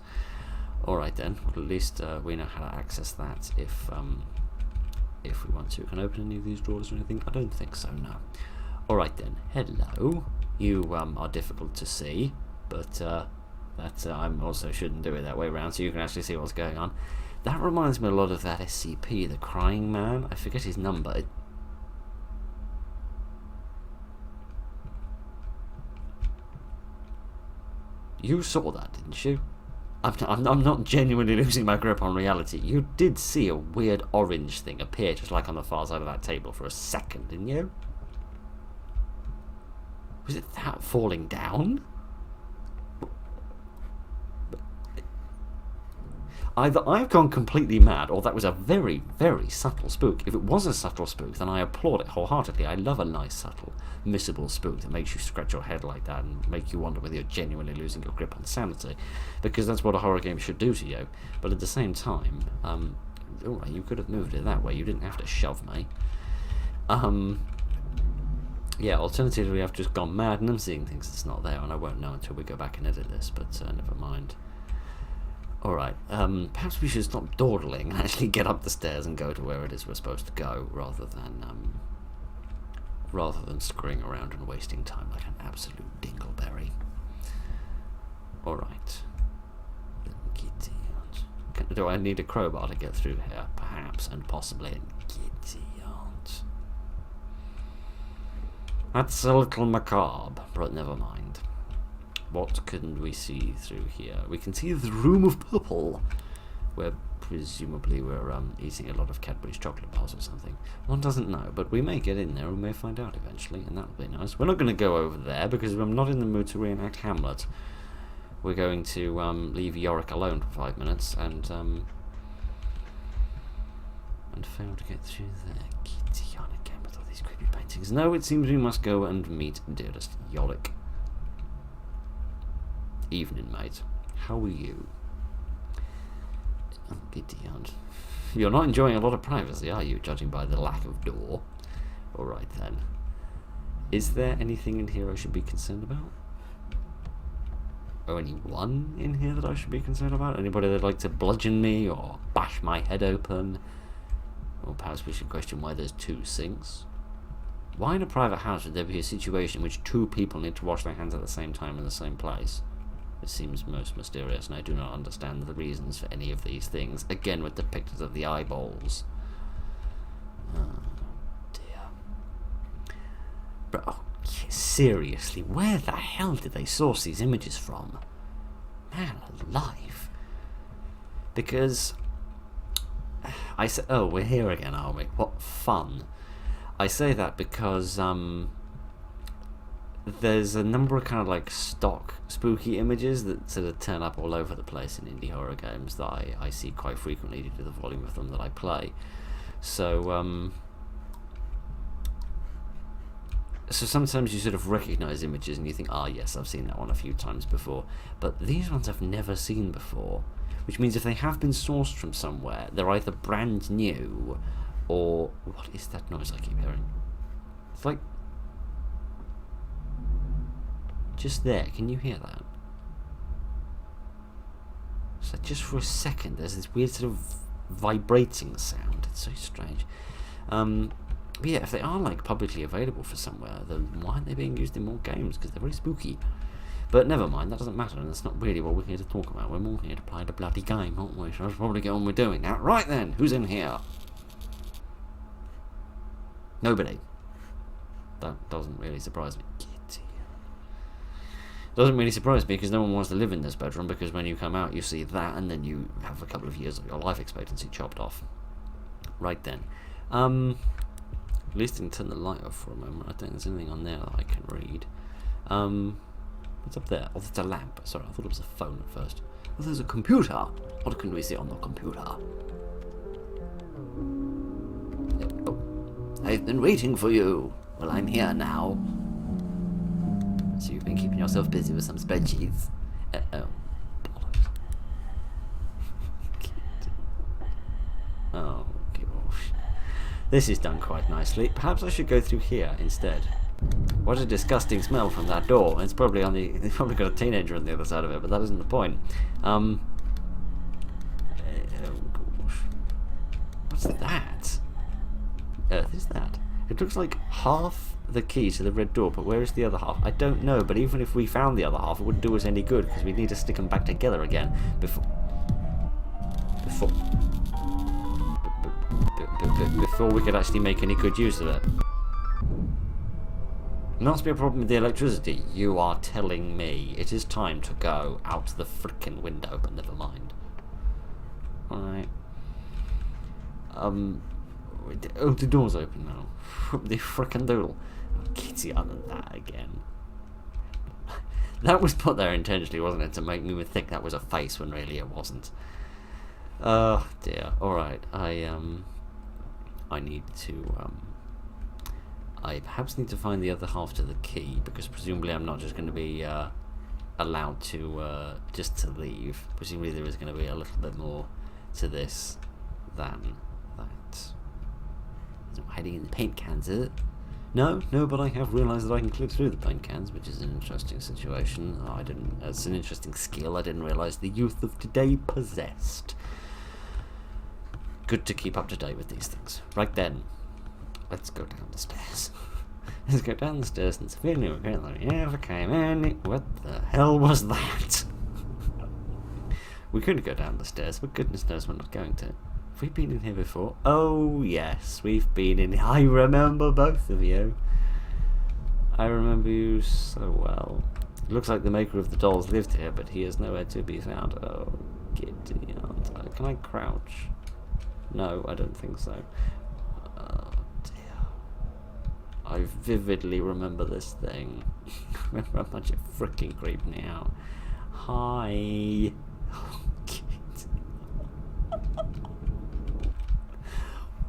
Alright then. Well, at least we know how to access that if we want to. Can I open any of these drawers or anything? I don't think so, no. Alright then. Hello. You are difficult to see, but that I also shouldn't do it that way around, so you can actually see what's going on. That reminds me a lot of that SCP, the Crying Man. I forget his number. You saw that, didn't you? I'm not genuinely losing my grip on reality. You did see a weird orange thing appear just like on the far side of that table for a second, didn't you? Was it that falling down? Either I've gone completely mad, or that was a very, very subtle spook. If it was a subtle spook, then I applaud it wholeheartedly. I love a nice, subtle, missable spook that makes you scratch your head like that and make you wonder whether you're genuinely losing your grip on sanity, because that's what a horror game should do to you. But at the same time, alright, you could have moved it that way. You didn't have to shove me. Yeah, alternatively, I've just gone mad and I'm seeing things that's not there, and I won't know until we go back and edit this, but never mind. Alright, perhaps we should stop dawdling and actually get up the stairs and go to where it is we're supposed to go, rather than scurrying around and wasting time like an absolute dingleberry. Alright. Do I need a crowbar to get through here? Perhaps, and possibly. That's a little macabre, but never mind. What can we see through here? We can see the room of purple, where presumably we're eating a lot of Cadbury's chocolate bars or something. One doesn't know, but we may get in there and we may find out eventually, and that'll be nice. We're not going to go over there because I'm not in the mood to reenact Hamlet. We're going to leave Yorick alone for 5 minutes and fail to get through there. Kitty on again with all these creepy paintings. No, it seems we must go and meet dearest Yorick. Evening, mate. How are you? Oh, giddy aunt. You're not enjoying a lot of privacy, are you, judging by the lack of door? Alright then. Is there anything in here I should be concerned about? Or anyone in here that I should be concerned about? Anybody that'd like to bludgeon me or bash my head open? Or perhaps we should question why there's 2 sinks? Why in a private house would there be a situation in which 2 people need to wash their hands at the same time in the same place? It seems most mysterious, and I do not understand the reasons for any of these things. Again, with the pictures of the eyeballs. Oh, dear. But, oh, seriously, where the hell did they source these images from? Man alive. Because... I say, oh, we're here again, are we? What fun. I say that because, there's a number of kind of like stock spooky images that sort of turn up all over the place in indie horror games that I see quite frequently due to the volume of them that I play. So sometimes you sort of recognise images and you think, ah yes, I've seen that one a few times before. But these ones I've never seen before, which means if they have been sourced from somewhere, they're either brand new or... What is that noise I keep hearing? It's like... Just there, can you hear that? So just for a second, there's this weird sort of vibrating sound. It's so strange. But yeah, if they are like publicly available for somewhere, then why aren't they being used in more games? Because they're very spooky. But never mind, that doesn't matter, and that's not really what we're here to talk about. We're more here to play the bloody game, aren't we? So I should probably get on with doing that. Right then, who's in here? Nobody. That doesn't really surprise me. Doesn't really surprise me because no one wants to live in this bedroom, because when you come out you see that and then you have a couple of years of your life expectancy chopped off. Right then. At least I can turn the light off for a moment. I don't think there's anything on there that I can read. What's up there? Oh, that's a lamp. Sorry, I thought it was a phone at first. Oh, there's a computer. What can we see on the computer? Oh, I've been waiting for you. Well, I'm here now. So you've been keeping yourself busy with some spreadsheets. Oh, bollocks. Oh, gosh. This is done quite nicely. Perhaps I should go through here instead. What a disgusting smell from that door. It's probably on the... They've probably got a teenager on the other side of it, but that isn't the point. Oh, gosh. What's that? Earth is that? It looks like half the key to the red door, but where is the other half? I don't know, but even if we found the other half, it wouldn't do us any good, because we'd need to stick them back together again before we could actually make any good use of it. There must be a problem with the electricity. You are telling me it is time to go out the frickin' window, but never mind. Alright. Oh, the door's open now. The frickin' doodle. Kitty other than that again. That was put there intentionally, wasn't it? To make me think that was a face when really it wasn't. Oh dear. Alright, I need to I perhaps need to find the other half to the key, because presumably I'm not just going to be allowed to just to leave. Presumably there is going to be a little bit more to this than that. It's not hiding in the paint cans, is it? No, but I have realised that I can click through the paint cans, which is an interesting situation. It's an interesting skill I didn't realise the youth of today possessed. Good to keep up to date with these things. Right then, let's go down the stairs. Let's go down the stairs and see if we ever came in. What the hell was that? We could go down the stairs, but goodness knows we're not going to. Have we been in here before? Oh yes, we've been in. I remember both of you. I remember you so well. It looks like the maker of the dolls lived here, but he is nowhere to be found. Oh, giddy aunt. Can I crouch? No, I don't think so. Oh dear. I vividly remember this thing. Remember how much it freaking creeped me out. Hi.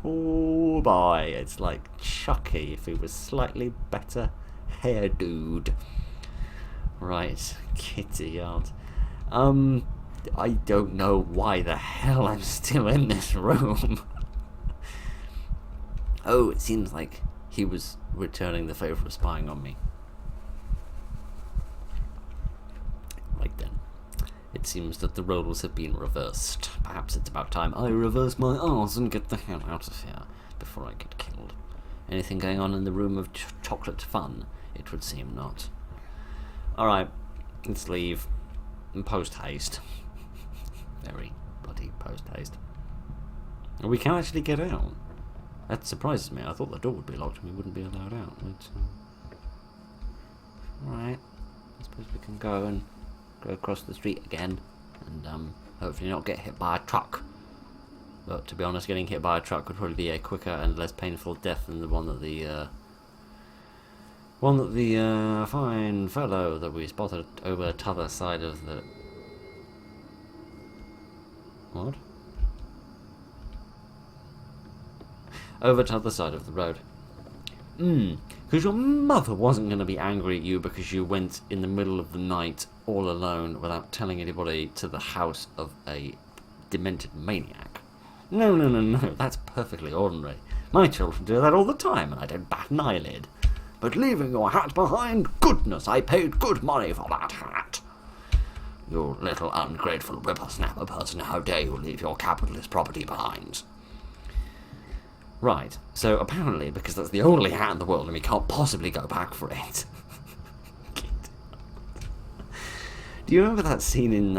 Oh boy, it's like Chucky if he was slightly better hair dude. Right, kitty aunt. I don't know why the hell I'm still in this room. Oh, it seems like he was returning the favour of spying on me. Right then. It seems that the roles have been reversed. Perhaps it's about time I reverse my arse and get the hell out of here before I get killed. Anything going on in the room of chocolate fun? It would seem not. Alright, let's leave. And post-haste. Very bloody post-haste. And we can actually get out. That surprises me. I thought the door would be locked and we wouldn't be allowed out. Alright. I suppose we can go and go across the street again and hopefully not get hit by a truck. But to be honest, getting hit by a truck would probably be a quicker and less painful death than the one that the fine fellow that we spotted over the other side of the... What? Over to the other side of the road. Because your mother wasn't going to be angry at you because you went in the middle of the night all alone without telling anybody to the house of a demented maniac. No, that's perfectly ordinary. My children do that all the time and I don't bat an eyelid. But leaving your hat behind, goodness, I paid good money for that hat. You little ungrateful whippersnapper person, how dare you leave your capitalist property behind? Right, so apparently, because that's the only hat in the world and we can't possibly go back for it. Do you remember that scene in,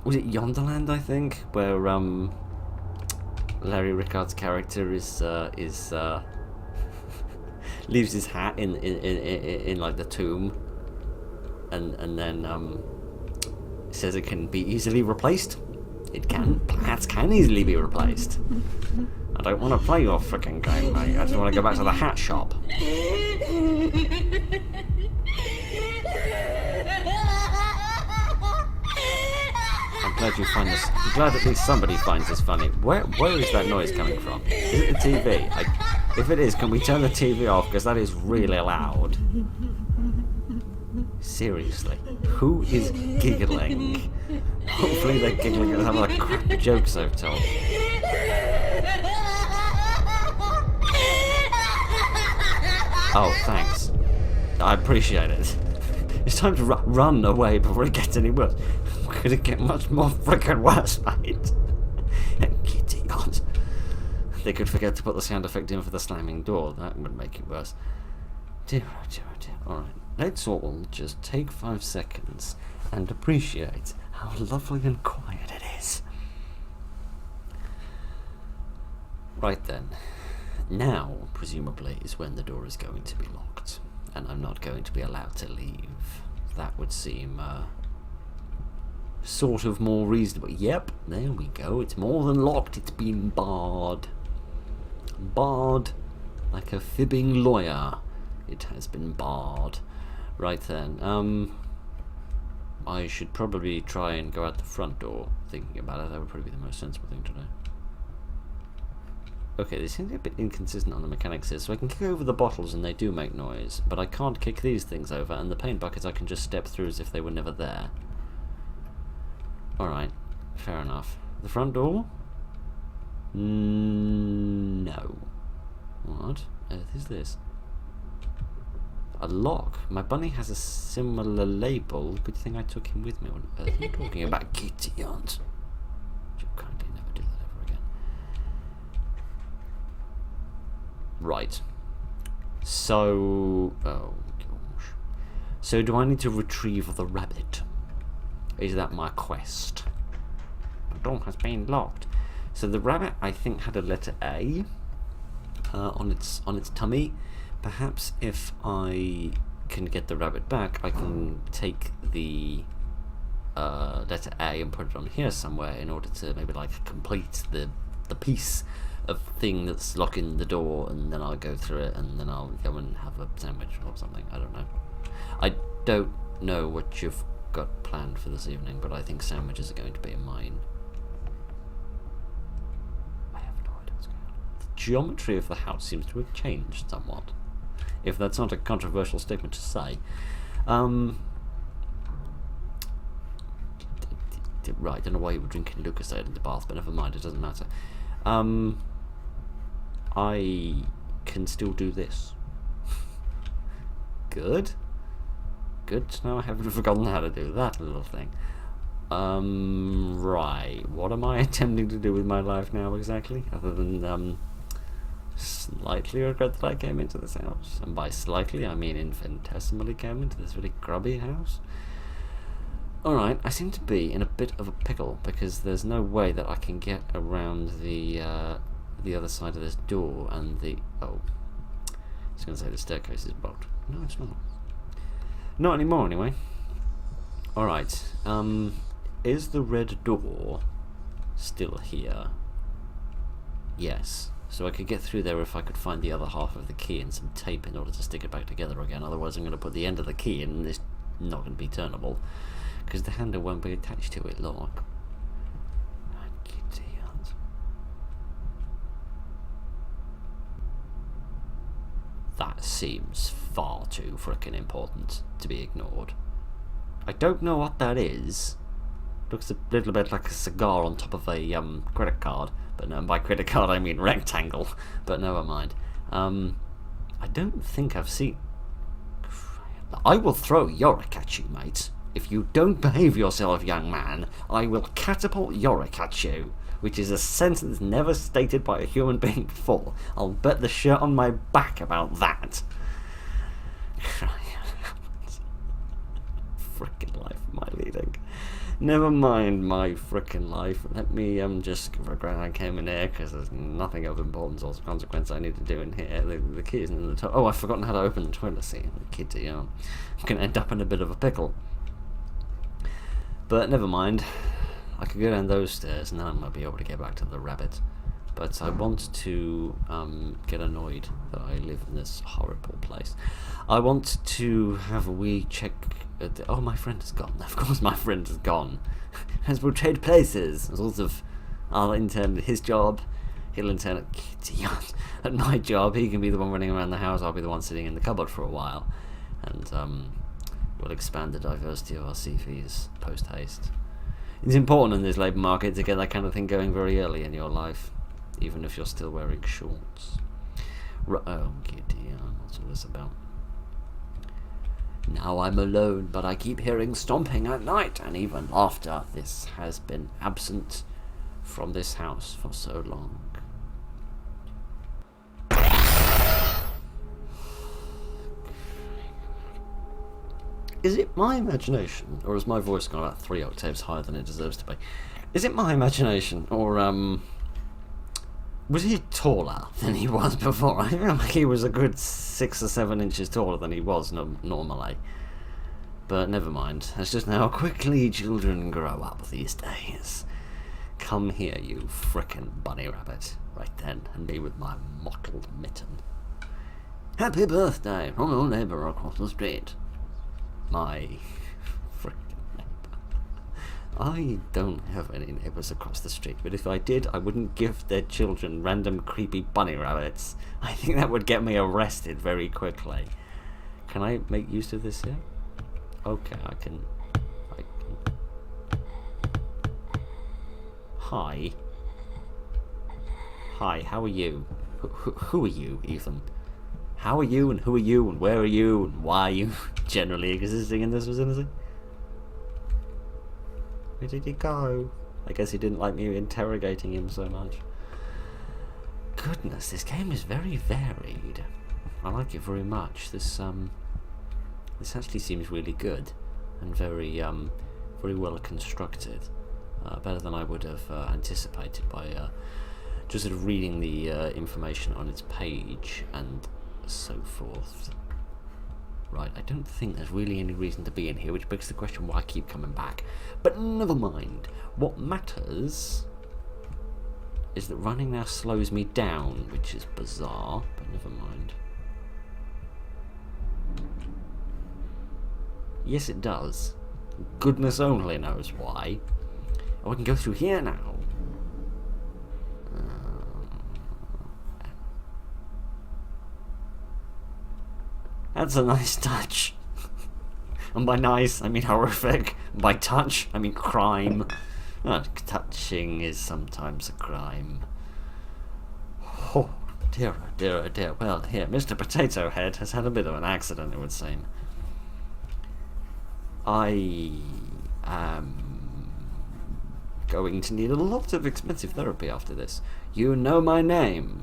was it Yonderland, I think, where Larry Rickard's character is leaves his hat in like the tomb, and then it says it can be easily replaced. It can. Plants can easily be replaced. I don't want to play your frickin' game, mate. I just want to go back to the hat shop. I'm glad you find this. I'm glad at least somebody finds this funny. Where is that noise coming from? Is it the TV? If it is, can we turn the TV off? Because that is really loud. Seriously, who is giggling? Hopefully they're giggling at some of the crap jokes I've told. Oh, thanks. I appreciate it. It's time to run away before it gets any worse. Could it get much more freaking worse, mate? Kitty, God. They could forget to put the sound effect in for the slamming door. That would make it worse. Dear, oh dear, oh dear. Alright, let's all just take 5 seconds and appreciate how lovely and quiet it is. Right then. Now, presumably, is when the door is going to be locked, and I'm not going to be allowed to leave. That would seem, sort of more reasonable. Yep, there we go. It's more than locked, it's been barred. Barred like a fibbing lawyer. It has been barred. Right then, I should probably try and go out the front door. Thinking about it, that would probably be the most sensible thing to do. Okay, this seems a bit inconsistent on the mechanics here, so I can kick over the bottles and they do make noise, but I can't kick these things over, and the paint buckets I can just step through as if they were never there. Alright, fair enough. The front door? No. What earth is this? A lock? My bunny has a similar label. Good thing I took him with me. What on earth are you talking about, Kitty Aunt? You kindly never do that ever again. Right. So... oh, gosh. So do I need to retrieve the rabbit? Is that my quest? The door has been locked. So the rabbit, I think, had a letter A on its tummy. Perhaps if I can get the rabbit back, I can take the letter A and put it on here somewhere in order to maybe like complete the piece of thing that's locking the door, and then I'll go through it, and then I'll go and have a sandwich or something. I don't know. I don't know what you've got planned for this evening, but I think sandwiches are going to be a mine. I have no idea what's going on. The geometry of the house seems to have changed somewhat, if that's not a controversial statement to say. Right, I don't know why you were drinking Lucasade in the bath, but never mind, it doesn't matter. I can still do this. Good. Good to know I haven't forgotten how to do that little thing. Right. What am I attempting to do with my life now exactly? Other than, slightly regret that I came into this house. And by slightly, I mean infinitesimally came into this really grubby house. Alright, I seem to be in a bit of a pickle, because there's no way that I can get around the other side of this door, and the... oh. I was going to say the staircase is blocked. No, it's not. Not anymore, anyway. Alright, is the red door still here? Yes. So I could get through there if I could find the other half of the key and some tape in order to stick it back together again. Otherwise I'm going to put the end of the key in and it's not going to be turnable, because the handle won't be attached to it, look. That seems far too frickin' important to be ignored. I don't know what that is. Looks a little bit like a cigar on top of a credit card. But no, by credit card I mean rectangle. But never mind. I don't think I've seen... I will throw Yorick at you, mate. If you don't behave yourself, young man, I will catapult Yorick at you. Which is a sentence never stated by a human being before. I'll bet the shirt on my back about that. Frickin' life am I leading. Never mind my frickin' life. Let me just regret I came in here, because there's nothing of importance or consequence I need to do in here. The key isn't in the toilet. Oh, I've forgotten how to open the toilet seat. Kitty, I'm going to end up in a bit of a pickle. But never mind. I could go down those stairs and then I might be able to get back to the rabbit. But I want to get annoyed that I live in this horrible place. I want to have a wee check. Oh, my friend is gone. Of course my friend is gone. As we'll trade places. Sort of, I'll intern at his job. He'll intern at my job. He can be the one running around the house. I'll be the one sitting in the cupboard for a while. And we'll expand the diversity of our CVs post-haste. It's important in this labour market to get that kind of thing going very early in your life. Even if you're still wearing shorts. Oh, giddy, what's all this about? Now I'm alone, but I keep hearing stomping at night, and even laughter. This has been absent from this house for so long. Is it my imagination, or has my voice gone about 3 octaves higher than it deserves to be? Is it my imagination, or was he taller than he was before? I feel like he was a good 6 or 7 inches taller than he was normally. But never mind. That's just how quickly children grow up these days. Come here, you frickin' bunny rabbit. Right then, and me with my mottled mitten. Happy birthday from your neighbour across the street. My frickin' neighbour. I don't have any neighbours across the street, but if I did, I wouldn't give their children random creepy bunny rabbits. I think that would get me arrested very quickly. Can I make use of this here? Okay, I can. Hi. Hi, how are you? Who are you, Ethan? How are you, and who are you, and where are you, and why are you generally existing in this vicinity? Where did he go? I guess he didn't like me interrogating him so much. Goodness, this game is very varied. I like it very much. This actually seems really good and very well constructed. Better than I would have anticipated by just sort of reading the information on its page and so forth. Right, I don't think there's really any reason to be in here, which begs the question why I keep coming back. But never mind. What matters is that running now slows me down, which is bizarre, but never mind. Yes, it does. Goodness only knows why. Oh, I can go through here now. That's a nice touch. And by nice, I mean horrific. By touch, I mean crime. Touching is sometimes a crime. Oh, dear, oh dear, oh dear. Well, here, Mr. Potato Head has had a bit of an accident, it would seem. I am going to need a lot of expensive therapy after this. You know my name.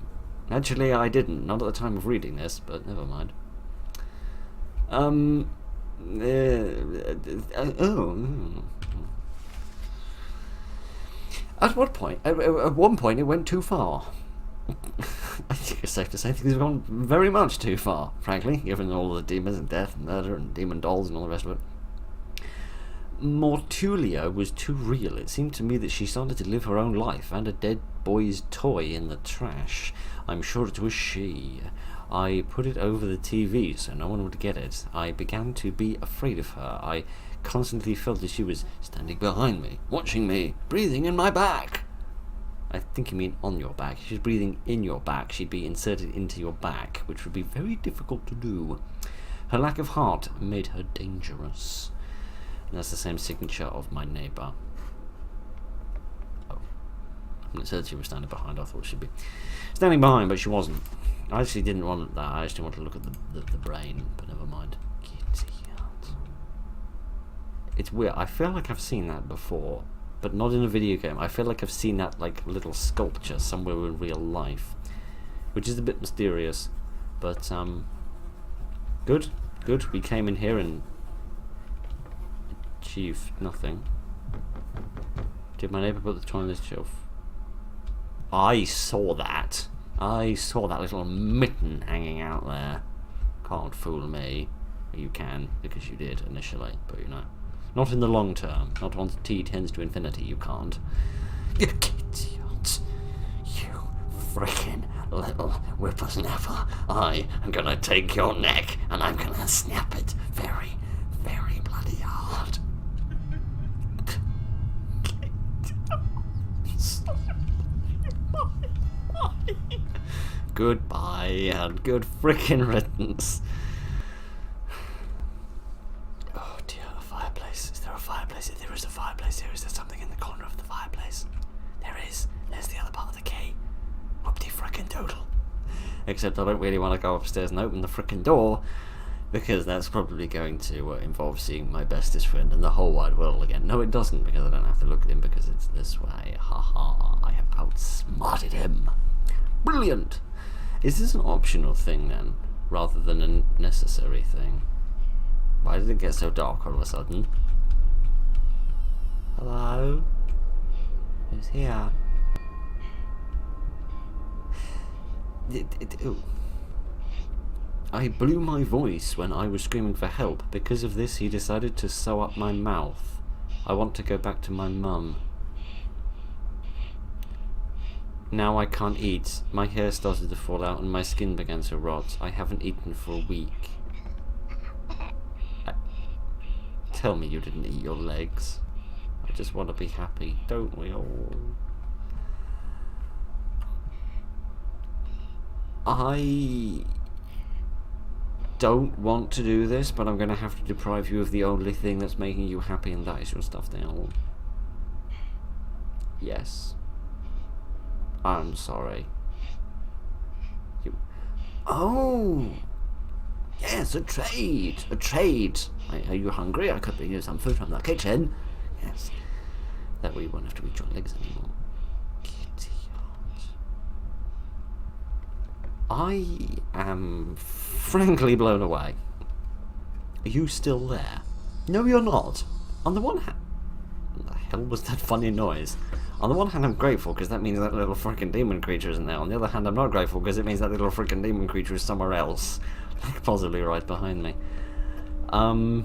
Actually, I didn't. Not at the time of reading this, but never mind. At what point? At one point, it went too far. I think it's safe to say things have gone very much too far, frankly, given all the demons and death and murder and demon dolls and all the rest of it. Mortulia was too real. It seemed to me that she started to live her own life, and a dead boy's toy in the trash. I'm sure it was she. I put it over the TV so no one would get it. I began to be afraid of her. I constantly felt that she was standing behind me, watching me, breathing in my back. I think you mean on your back. If she's breathing in your back, she'd be inserted into your back, which would be very difficult to do. Her lack of heart made her dangerous. And that's the same signature of my neighbour. Oh. When it said she was standing behind, I thought she'd be standing behind, but she wasn't. I actually didn't want that. I actually wanted to look at the brain, but never mind. It's weird. I feel like I've seen that before, but not in a video game. I feel like I've seen that like little sculpture somewhere in real life, which is a bit mysterious. But good. We came in here and achieved nothing. Did my neighbour put the toy on this shelf? I saw that. I saw that little mitten hanging out there. Can't fool me. You can, because you did initially, but you know. Not in the long term. Not once t tends to infinity, you can't. You idiot. You frickin' little whippersnapper. I am gonna take your neck, and I'm gonna snap it very, very bloody hard. Goodbye, and good frickin' riddance. Oh dear, a fireplace. Is there a fireplace? If there is a fireplace here, is there something in the corner of the fireplace? There is. There's the other part of the key. Whoopty frickin' doodle. Except I don't really want to go upstairs and open the frickin' door, because that's probably going to involve seeing my bestest friend in the whole wide world again. No, it doesn't, because I don't have to look at him, because it's this way. Ha ha, I have outsmarted him. Brilliant! Is this an optional thing then, rather than a necessary thing? Why did it get so dark all of a sudden? Hello? Who's here? Ooh. I blew my voice when I was screaming for help. Because of this, he decided to sew up my mouth. I want to go back to my mum. Now I can't eat. My hair started to fall out and my skin began to rot. I haven't eaten for a week. Tell me you didn't eat your legs. I just want to be happy, don't we all? I don't want to do this, but I'm going to have to deprive you of the only thing that's making you happy, and that is your stuffed owl. Yes. I'm sorry. Oh! Yes, a trade! A trade! Are you hungry? I could bring you some food from the kitchen. Yes. That way you won't have to eat your legs anymore. I am frankly blown away. Are you still there? No, you're not. On the one hand... What the hell was that funny noise? On the one hand, I'm grateful because that means that little freaking demon creature isn't there. On the other hand, I'm not grateful because it means that little freaking demon creature is somewhere else. Like, possibly right behind me. I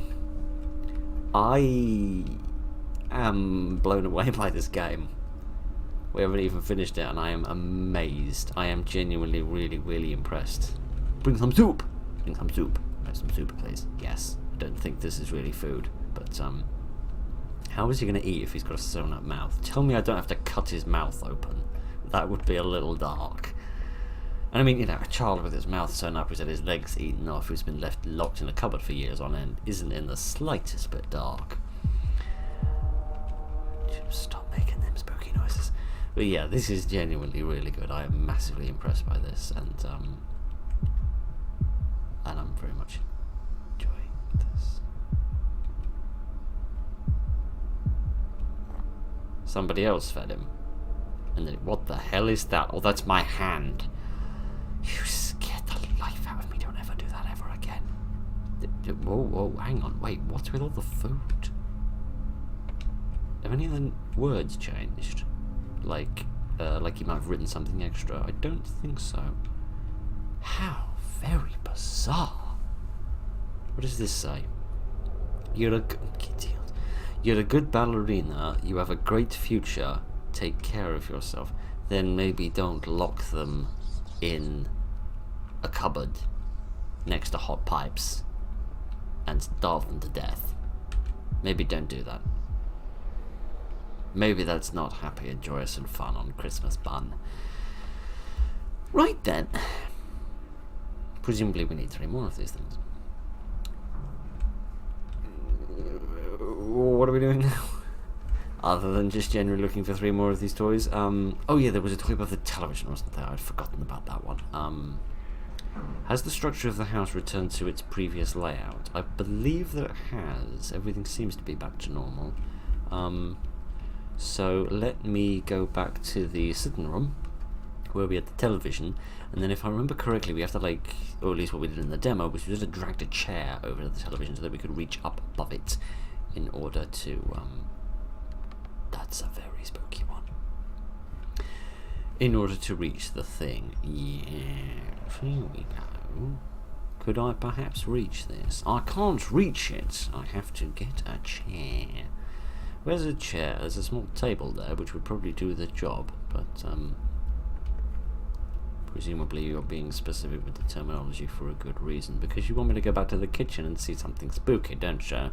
am blown away by this game. We haven't even finished it and I am amazed. I am genuinely really, really impressed. Bring some soup! Bring some soup. Have some soup, please. Yes. I don't think this is really food, but, how is he going to eat if he's got a sewn up mouth? Tell me I don't have to cut his mouth open. That would be a little dark. And I mean, you know, a child with his mouth sewn up who's had his legs eaten off, who's been left locked in a cupboard for years on end, isn't in the slightest bit dark. Just stop making them spooky noises. But yeah, this is genuinely really good. I am massively impressed by this, and I'm very much enjoying this. Somebody else fed him. And then, what the hell is that? Oh, that's my hand. You scared the life out of me. Don't ever do that ever again. Whoa, whoa, hang on. Wait, what's with all the food? Have any of the words changed? Like you might have written something extra. I don't think so. How very bizarre. What does this say? You're a good ballerina. You have a great future. Take care of yourself. Then maybe don't lock them in a cupboard next to hot pipes and starve them to death. Maybe don't do that. Maybe that's not happy and joyous and fun on Christmas bun. Right then. Presumably we need 3 more of these things. What are we doing now? Other than just generally looking for 3 more of these toys. Oh yeah, there was a toy above the television, wasn't there? I'd forgotten about that one. Has the structure of the house returned to its previous layout? I believe that it has. Everything seems to be back to normal. So let me go back to the sitting room where we had the television, and then if I remember correctly, we have to, like, or at least what we did in the demo, was we just dragged a chair over to the television so that we could reach up above it in order to That's a very spooky one. In order to reach the thing. Yes, here we go. Could I perhaps reach this? I can't reach it. I have to get a chair. Where's a chair? There's a small table there, which would probably do the job, but presumably you're being specific with the terminology for a good reason, because you want me to go back to the kitchen and see something spooky, don't you?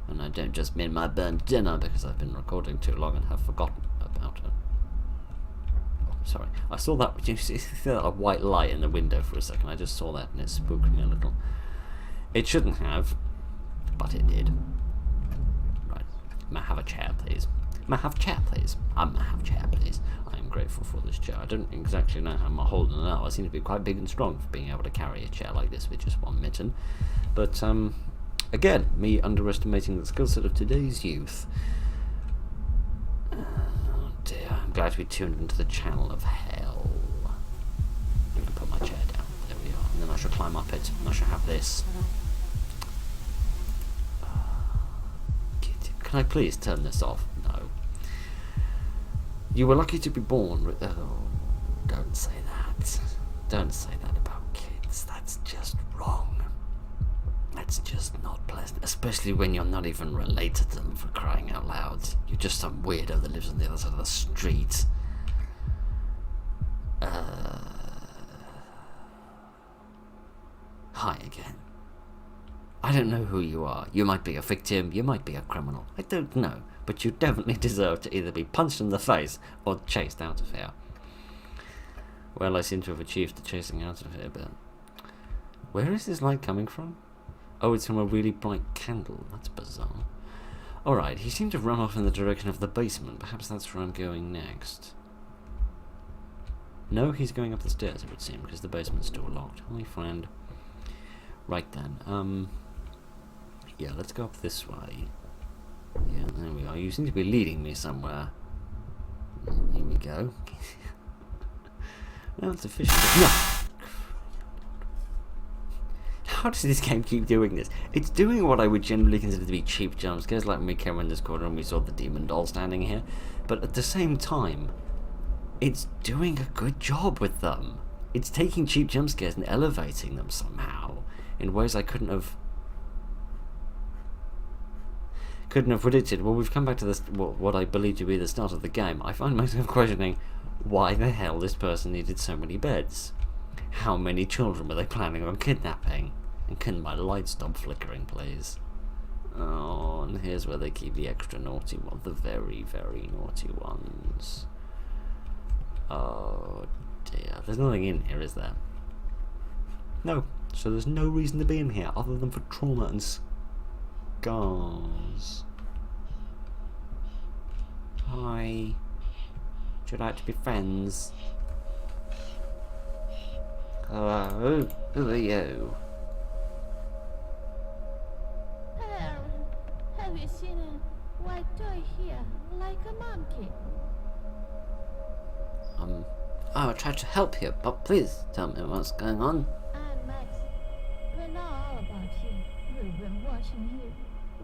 And I don't just mean my burnt dinner, because I've been recording too long and have forgotten about it. Oh, sorry. I saw that. You see a white light in the window for a second. I just saw that and it spooked me a little. It shouldn't have, but it did. Right. May I have a chair, please? May I have a chair, please? May I have a chair, please? I am grateful for this chair. I don't exactly know how I'm holding it out. I seem to be quite big and strong for being able to carry a chair like this with just one mitten. But, again, me underestimating the skill set of today's youth. Oh dear, I'm glad to be tuned into the channel of hell. I'm going to put my chair down. There we are. And then I shall climb up it. And I shall have this. Can I please turn this off? No. You were lucky to be born with... Oh, don't say that. Don't say that about kids. That's just wrong. That's just not pleasant. Especially when you're not even related to them, for crying out loud. You're just some weirdo that lives on the other side of the street. Hi again. I don't know who you are. You might be a victim, you might be a criminal. I don't know. But you definitely deserve to either be punched in the face or chased out of here. Well, I seem to have achieved the chasing out of here, but... Where is this light coming from? Oh, it's from a really bright candle. That's bizarre. Alright, he seemed to run off in the direction of the basement. Perhaps that's where I'm going next. No, he's going up the stairs, it would seem, because the basement's still locked. Hi, friend. Right then, yeah, let's go up this way. Yeah, there we are. You seem to be leading me somewhere. Here we go. No, it's official. No! How does this game keep doing this? It's doing what I would generally consider to be cheap jump scares, like when we came around this corner and we saw the demon doll standing here. But at the same time, it's doing a good job with them. It's taking cheap jump scares and elevating them somehow in ways I couldn't have predicted. Well, we've come back to this, what I believe to be the start of the game. I find myself questioning why the hell this person needed so many beds. How many children were they planning on kidnapping? And can my light stop flickering, please? Oh, and here's where they keep the extra naughty ones, the very, very naughty ones. Oh dear, there's nothing in here, is there? No, so there's no reason to be in here other than for trauma and scars. Hi. Would you like to be friends? Hello, who are you? Have you seen a white toy here, like a monkey? I tried to help you, but please tell me what's going on. I'm Max. We know all about you. We've been watching you.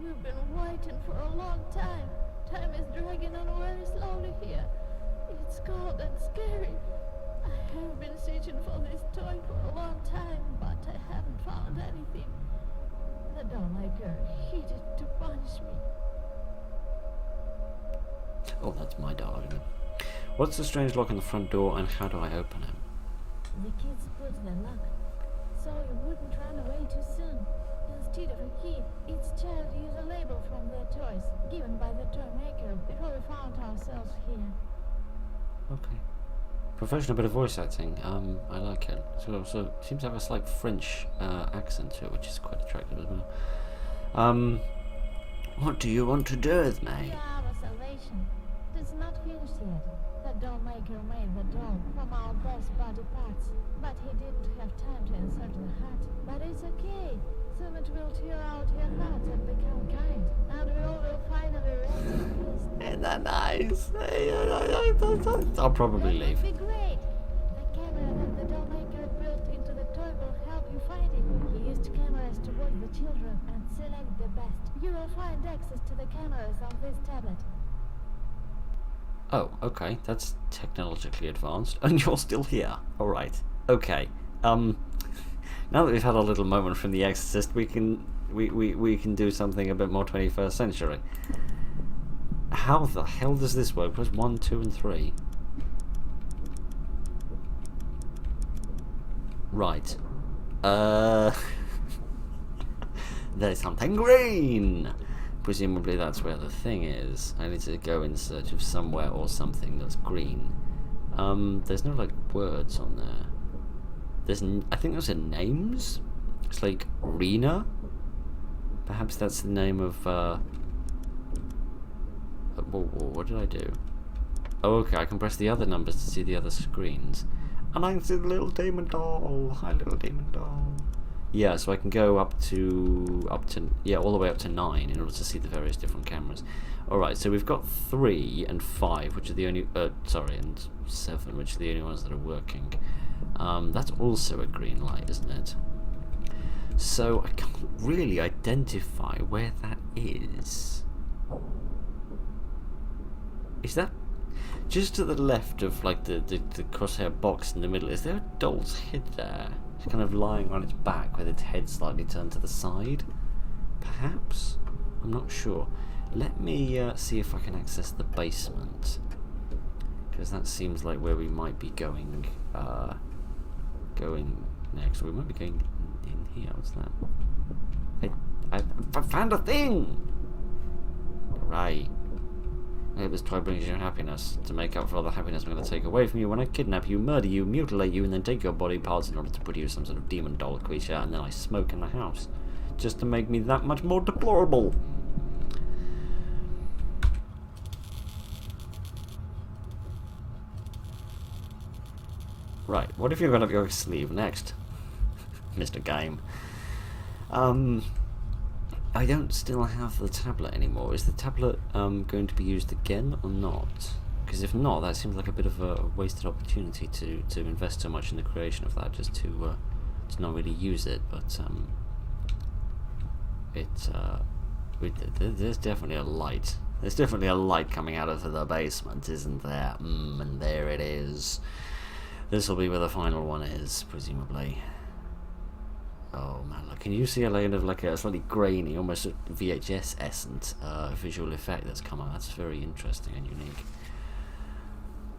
We've been waiting for a long time. Time is dragging on very slowly here. It's cold and scary. I have been searching for this toy for a long time, but I haven't found anything. The dollmaker hid it to punish me. Oh, that's my dog. What's the strange lock on the front door, and how do I open it? The kids put the lock, so you wouldn't run away too soon. Instead of a key, each child used a label from their toys, given by the toy maker before we found ourselves here. Okay. Professional bit of voice acting. I like it. So it seems to have a slight French accent to it, which is quite attractive as well. What do you want to do with me? Our salvation. It's not finished yet. The doll maker made the doll from our best body parts, but he didn't have time to insert the heart. But it's okay. Soon it will tear out your heart and become kind, and we all will finally rest in peace. Isn't that nice? I'll probably leave. That would be great. The camera that the doll maker built into the toy will help you find it. He used cameras to watch the children and select the best. You will find access to the cameras on this tablet. Oh, okay, that's technologically advanced, and you're still here. All right, okay. Now that we've had a little moment from The Exorcist, we can do something a bit more 21st century. How the hell does this work? Press 1, 2, and 3. Right. There's something green! Presumably that's where the thing is. I need to go in search of somewhere or something that's green. There's no, like, words on there. I think those are names? It's like Rena? Perhaps that's the name of, what did I do? Oh, okay, I can press the other numbers to see the other screens. And I can see the little demon doll. Hi, little demon doll. Yeah, so I can go up to all the way up to 9 in order to see the various different cameras. Alright, so we've got 3 and 5, which are the only, and 7, which are the only ones that are working. That's also a green light, isn't it? So I can't really identify where that is. Is that just to the left of, like, the crosshair box in the middle? Is there a doll's head there? It's kind of lying on its back with its head slightly turned to the side? Perhaps? I'm not sure. Let me see if I can access the basement, because that seems like where we might be going next. We might be going in here. What's that? I found a thing! Right. This toy brings you happiness. To make up for all the happiness I'm going to take away from you when I kidnap you, murder you, mutilate you, and then take your body parts in order to put you some sort of demon doll creature, and then I smoke in the house. Just to make me that much more deplorable. Right, what if you're going up your sleeve next? Mr. Game. I don't still have the tablet anymore. Is the tablet going to be used again or not? Because if not, that seems like a bit of a wasted opportunity to invest so much in the creation of that just to not really use it. But there's definitely a light. There's definitely a light coming out of the basement, isn't there? And there it is. This will be where the final one is, presumably. Oh man, look, can you see a layer of like a slightly grainy, almost VHS-essent visual effect that's come out? That's very interesting and unique.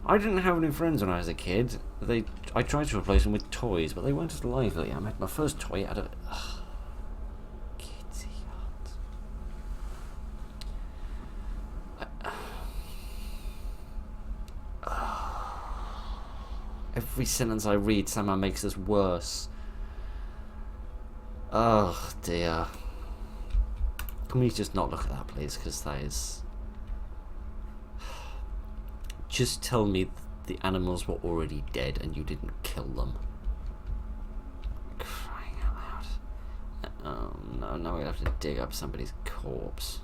I didn't have any friends when I was a kid. I tried to replace them with toys, but they weren't as lively. I made my first toy out of... Kitty Hut. Every sentence I read somehow makes this worse. Oh dear. Can we just not look at that, please? Because that is... Just tell me the animals were already dead and you didn't kill them. Crying out loud. Oh no, now we have to dig up somebody's corpse.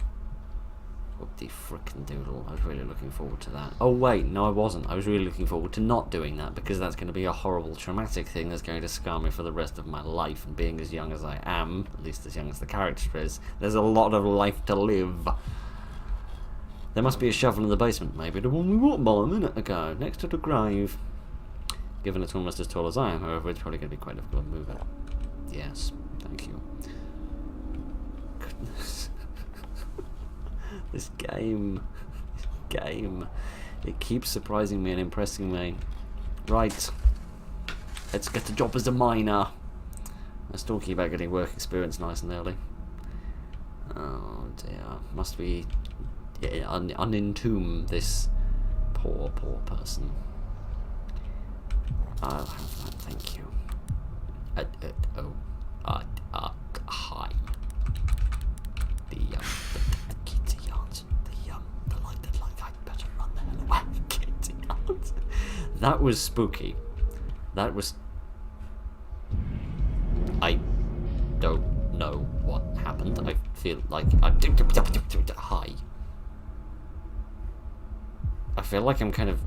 Whoop-de frickin' doodle. I was really looking forward to that. Oh wait, no I wasn't. I was really looking forward to not doing that, because that's going to be a horrible traumatic thing that's going to scar me for the rest of my life. And being as young as I am, at least as young as the character is, there's a lot of life to live. There must be a shovel in the basement, maybe the one we walked by a minute ago, next to the grave. Given it's almost as tall as I am, however, it's probably going to be quite difficult to move it. Yes, thank you. Goodness. This game, it keeps surprising me and impressing me. Right, let's get a job as a miner. Let's talk about getting work experience nice and early. Oh dear, must we unentomb this poor person. I'll have that, thank you. Hi. The kitty yacht. The lighted light. I'd better run the hell away. Kitty yacht. That was spooky. That was... I don't know what happened. I feel like hi. I feel like I'm kind of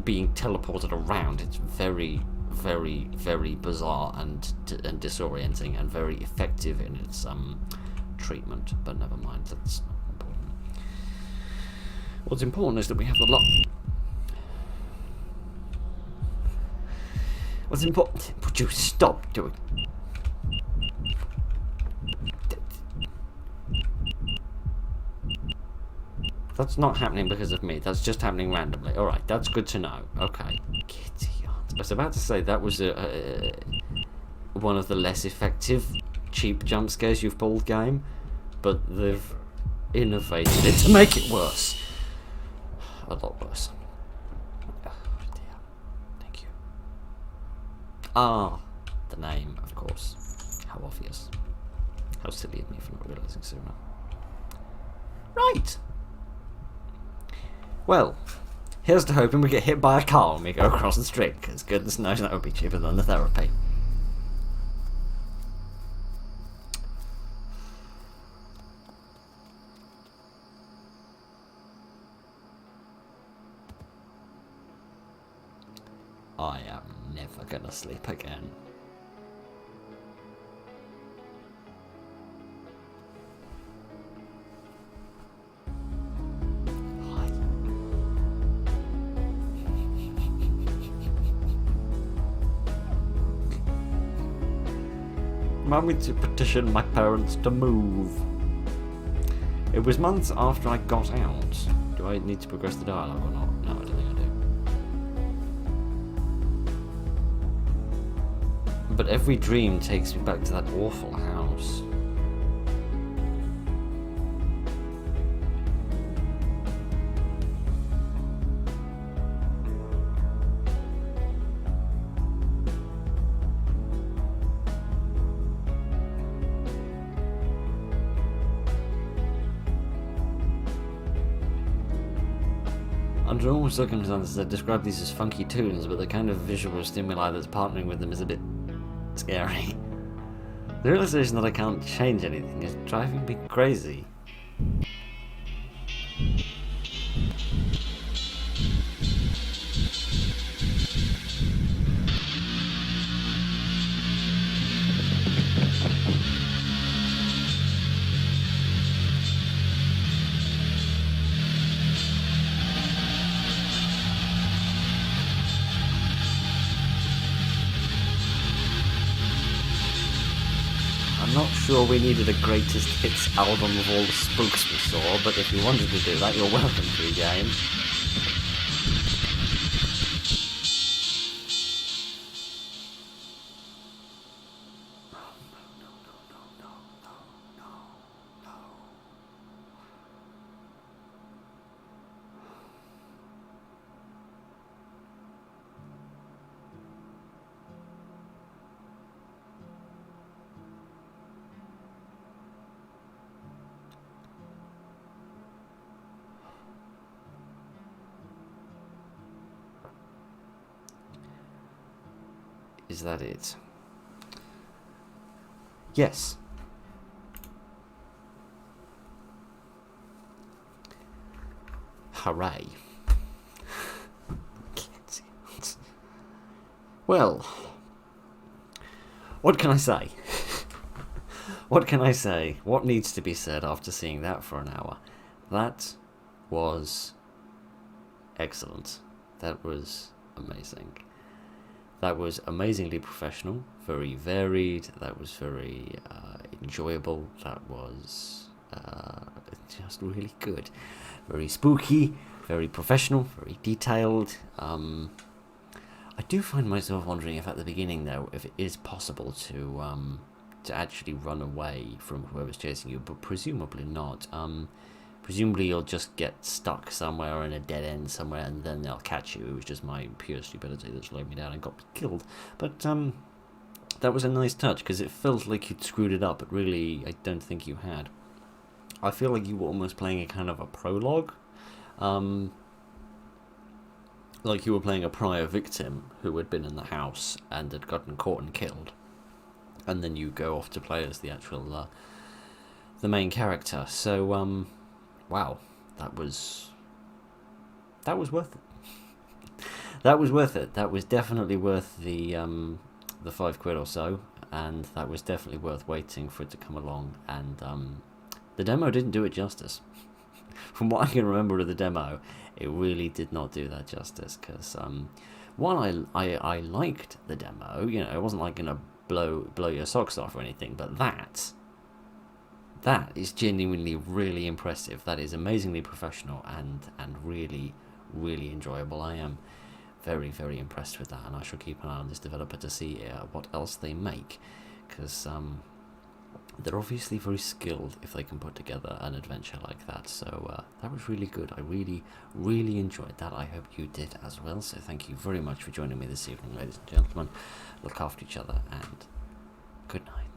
being teleported around. It's very, very, very bizarre and disorienting, and very effective in its treatment. But never mind, that's not important. What's important is that we have the lot. What's important? Would you stop doing? That's not happening because of me. That's just happening randomly. All right, that's good to know. Okay. I was about to say that was one of the less effective, cheap jump scares you've pulled, game, but they've innovated it to make it worse. A lot worse. Oh dear. Thank you. Ah, the name, of course. How obvious. How silly of me for not realising sooner. Right. Well, here's to hoping we get hit by a car when we go across the street, because goodness knows that would be cheaper than the therapy. I am never gonna sleep again. Allow me to petition my parents to move. It was months after I got out. Do I need to progress the dialogue or not? No, I don't think I do. But every dream takes me back to that awful house. Under normal circumstances, I'd describe these as funky tunes, but the kind of visual stimuli that's partnering with them is a bit scary. The realization that I can't change anything is driving me crazy. I'm not sure we needed a greatest hits album of all the spooks we saw, but if you wanted to do that, you're welcome to, game. Is that it? Yes. Hooray. Well, what can I say? What can I say? What needs to be said after seeing that for an hour? That was excellent. That was amazing. That was amazingly professional, very varied, that was very enjoyable, that was just really good. Very spooky, very professional, very detailed. I do find myself wondering if at the beginning, though, if it is possible to actually run away from whoever's chasing you, but presumably not. Presumably you'll just get stuck somewhere in a dead end somewhere and then they'll catch you. It was just my pure stupidity that slowed me down and got me killed. But that was a nice touch because it felt like you'd screwed it up, but really I don't think you had. I feel like you were almost playing a kind of a prologue. Like you were playing a prior victim who had been in the house and had gotten caught and killed. And then you go off to play as the actual, the main character. So, wow, that was worth it. That was worth it. That was definitely worth the £5 or so, and that was definitely worth waiting for it to come along. And the demo didn't do it justice. from what I can remember of the demo, it really did not do that justice. Because while I liked the demo, you know, it wasn't like gonna blow your socks off or anything, but that is genuinely really impressive. That is amazingly professional and really enjoyable. I am very, very impressed with that, and I shall keep an eye on this developer to see what else they make, because they're obviously very skilled if they can put together an adventure like that. So that was really good. I really enjoyed that. I hope you did as well. So thank you very much for joining me this evening, ladies and gentlemen. Look after each other, and good night.